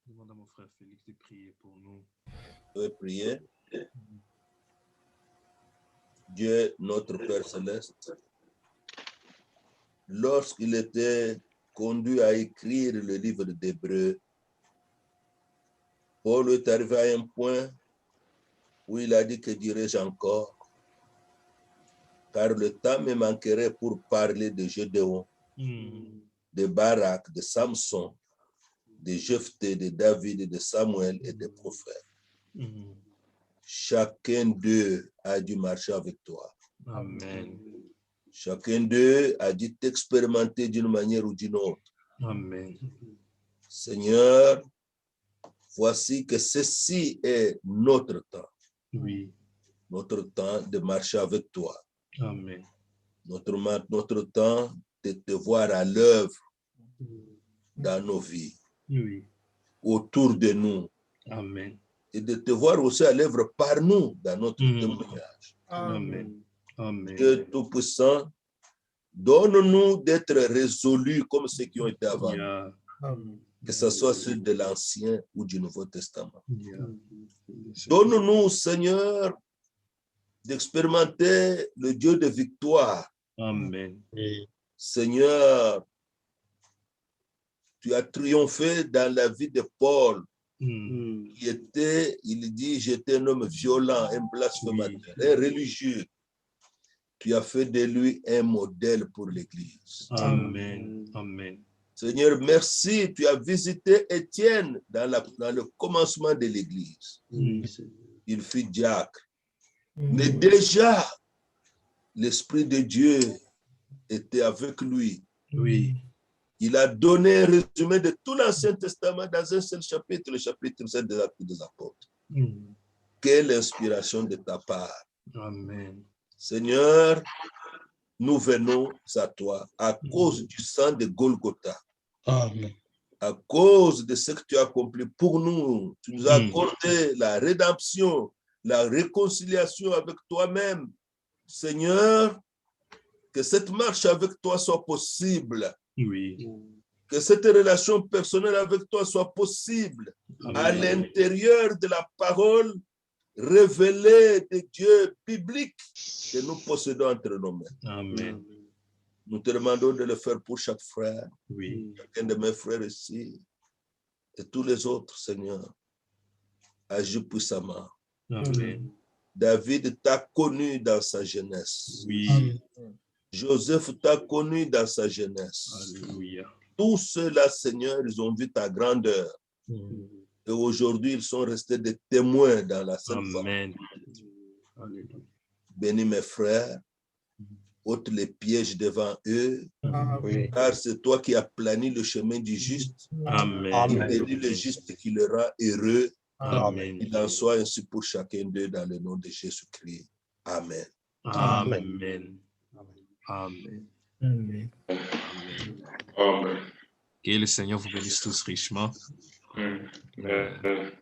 Demande à mon frère Félix de prier pour nous. Je vais prier. Dieu, notre Père Céleste, lorsqu'il était conduit à écrire le livre d'Hébreux, Paul est arrivé à un point où il a dit: que dirais-je encore? Car le temps me manquerait pour parler de Gédéon, de Barak, de Samson, de Jephthé, de David, de Samuel et des prophètes. Chacun d'eux a dû marcher avec toi. Amen. Chacun d'eux a dû t'expérimenter d'une manière ou d'une autre. Amen. Seigneur, voici que ceci est notre temps. Oui. Notre temps de marcher avec toi. Amen. Notre temps de te voir à l'œuvre dans nos vies, Oui. autour de nous, Amen. et de te voir aussi à l'œuvre par nous dans notre témoignage. Amen. Amen. Dieu Tout-Puissant, donne-nous d'être résolus comme ceux qui ont été avant, Yeah. que ce soit ceux de l'Ancien ou du Nouveau Testament. Yeah. Donne-nous, Seigneur, d'expérimenter le Dieu de victoire. Amen. Seigneur, tu as triomphé dans la vie de Paul, qui était, il dit, j'étais un homme violent, un blasphémateur, un religieux. Tu as fait de lui un modèle pour l'Église. Amen. Amen. Seigneur, merci, tu as visité Étienne dans le commencement de l'Église. Il fut diacre. Mais déjà, l'Esprit de Dieu était avec lui. Oui. Il a donné un résumé de tout l'Ancien Testament dans un seul chapitre, le chapitre 7 des Actes des Apôtres. Quelle inspiration de ta part. Amen. Seigneur, nous venons à toi à cause du sang de Golgotha. Amen. À cause de ce que tu as accompli pour nous. Tu nous as accordé la rédemption, la réconciliation avec toi-même. Seigneur, que cette marche avec toi soit possible. Oui. Que cette relation personnelle avec toi soit possible. Amen. À l'intérieur de la parole révélée de Dieu biblique que nous possédons entre nos mains. Amen. Nous te demandons de le faire pour chaque frère, Oui. chacun de mes frères ici, et tous les autres, Seigneur. Agis puissamment. Amen. David t'a connu dans sa jeunesse. Oui. Joseph t'a connu dans sa jeunesse. Alléluia. Tous ceux-là, Seigneur, ils ont vu ta grandeur. Et aujourd'hui, ils sont restés des témoins dans la Sainte Amen. Famille. Alléluia. Bénis mes frères, ôte les pièges devant eux, Oui. car c'est toi qui as plani le chemin du juste. Amen. Bénis le juste qui le rend heureux. Amen. Il en soit ainsi pour chacun d'eux dans le nom de Jésus-Christ. Amen. Amen. Amen. Amen. Amen. Que le Seigneur vous bénisse tous richement. Amen.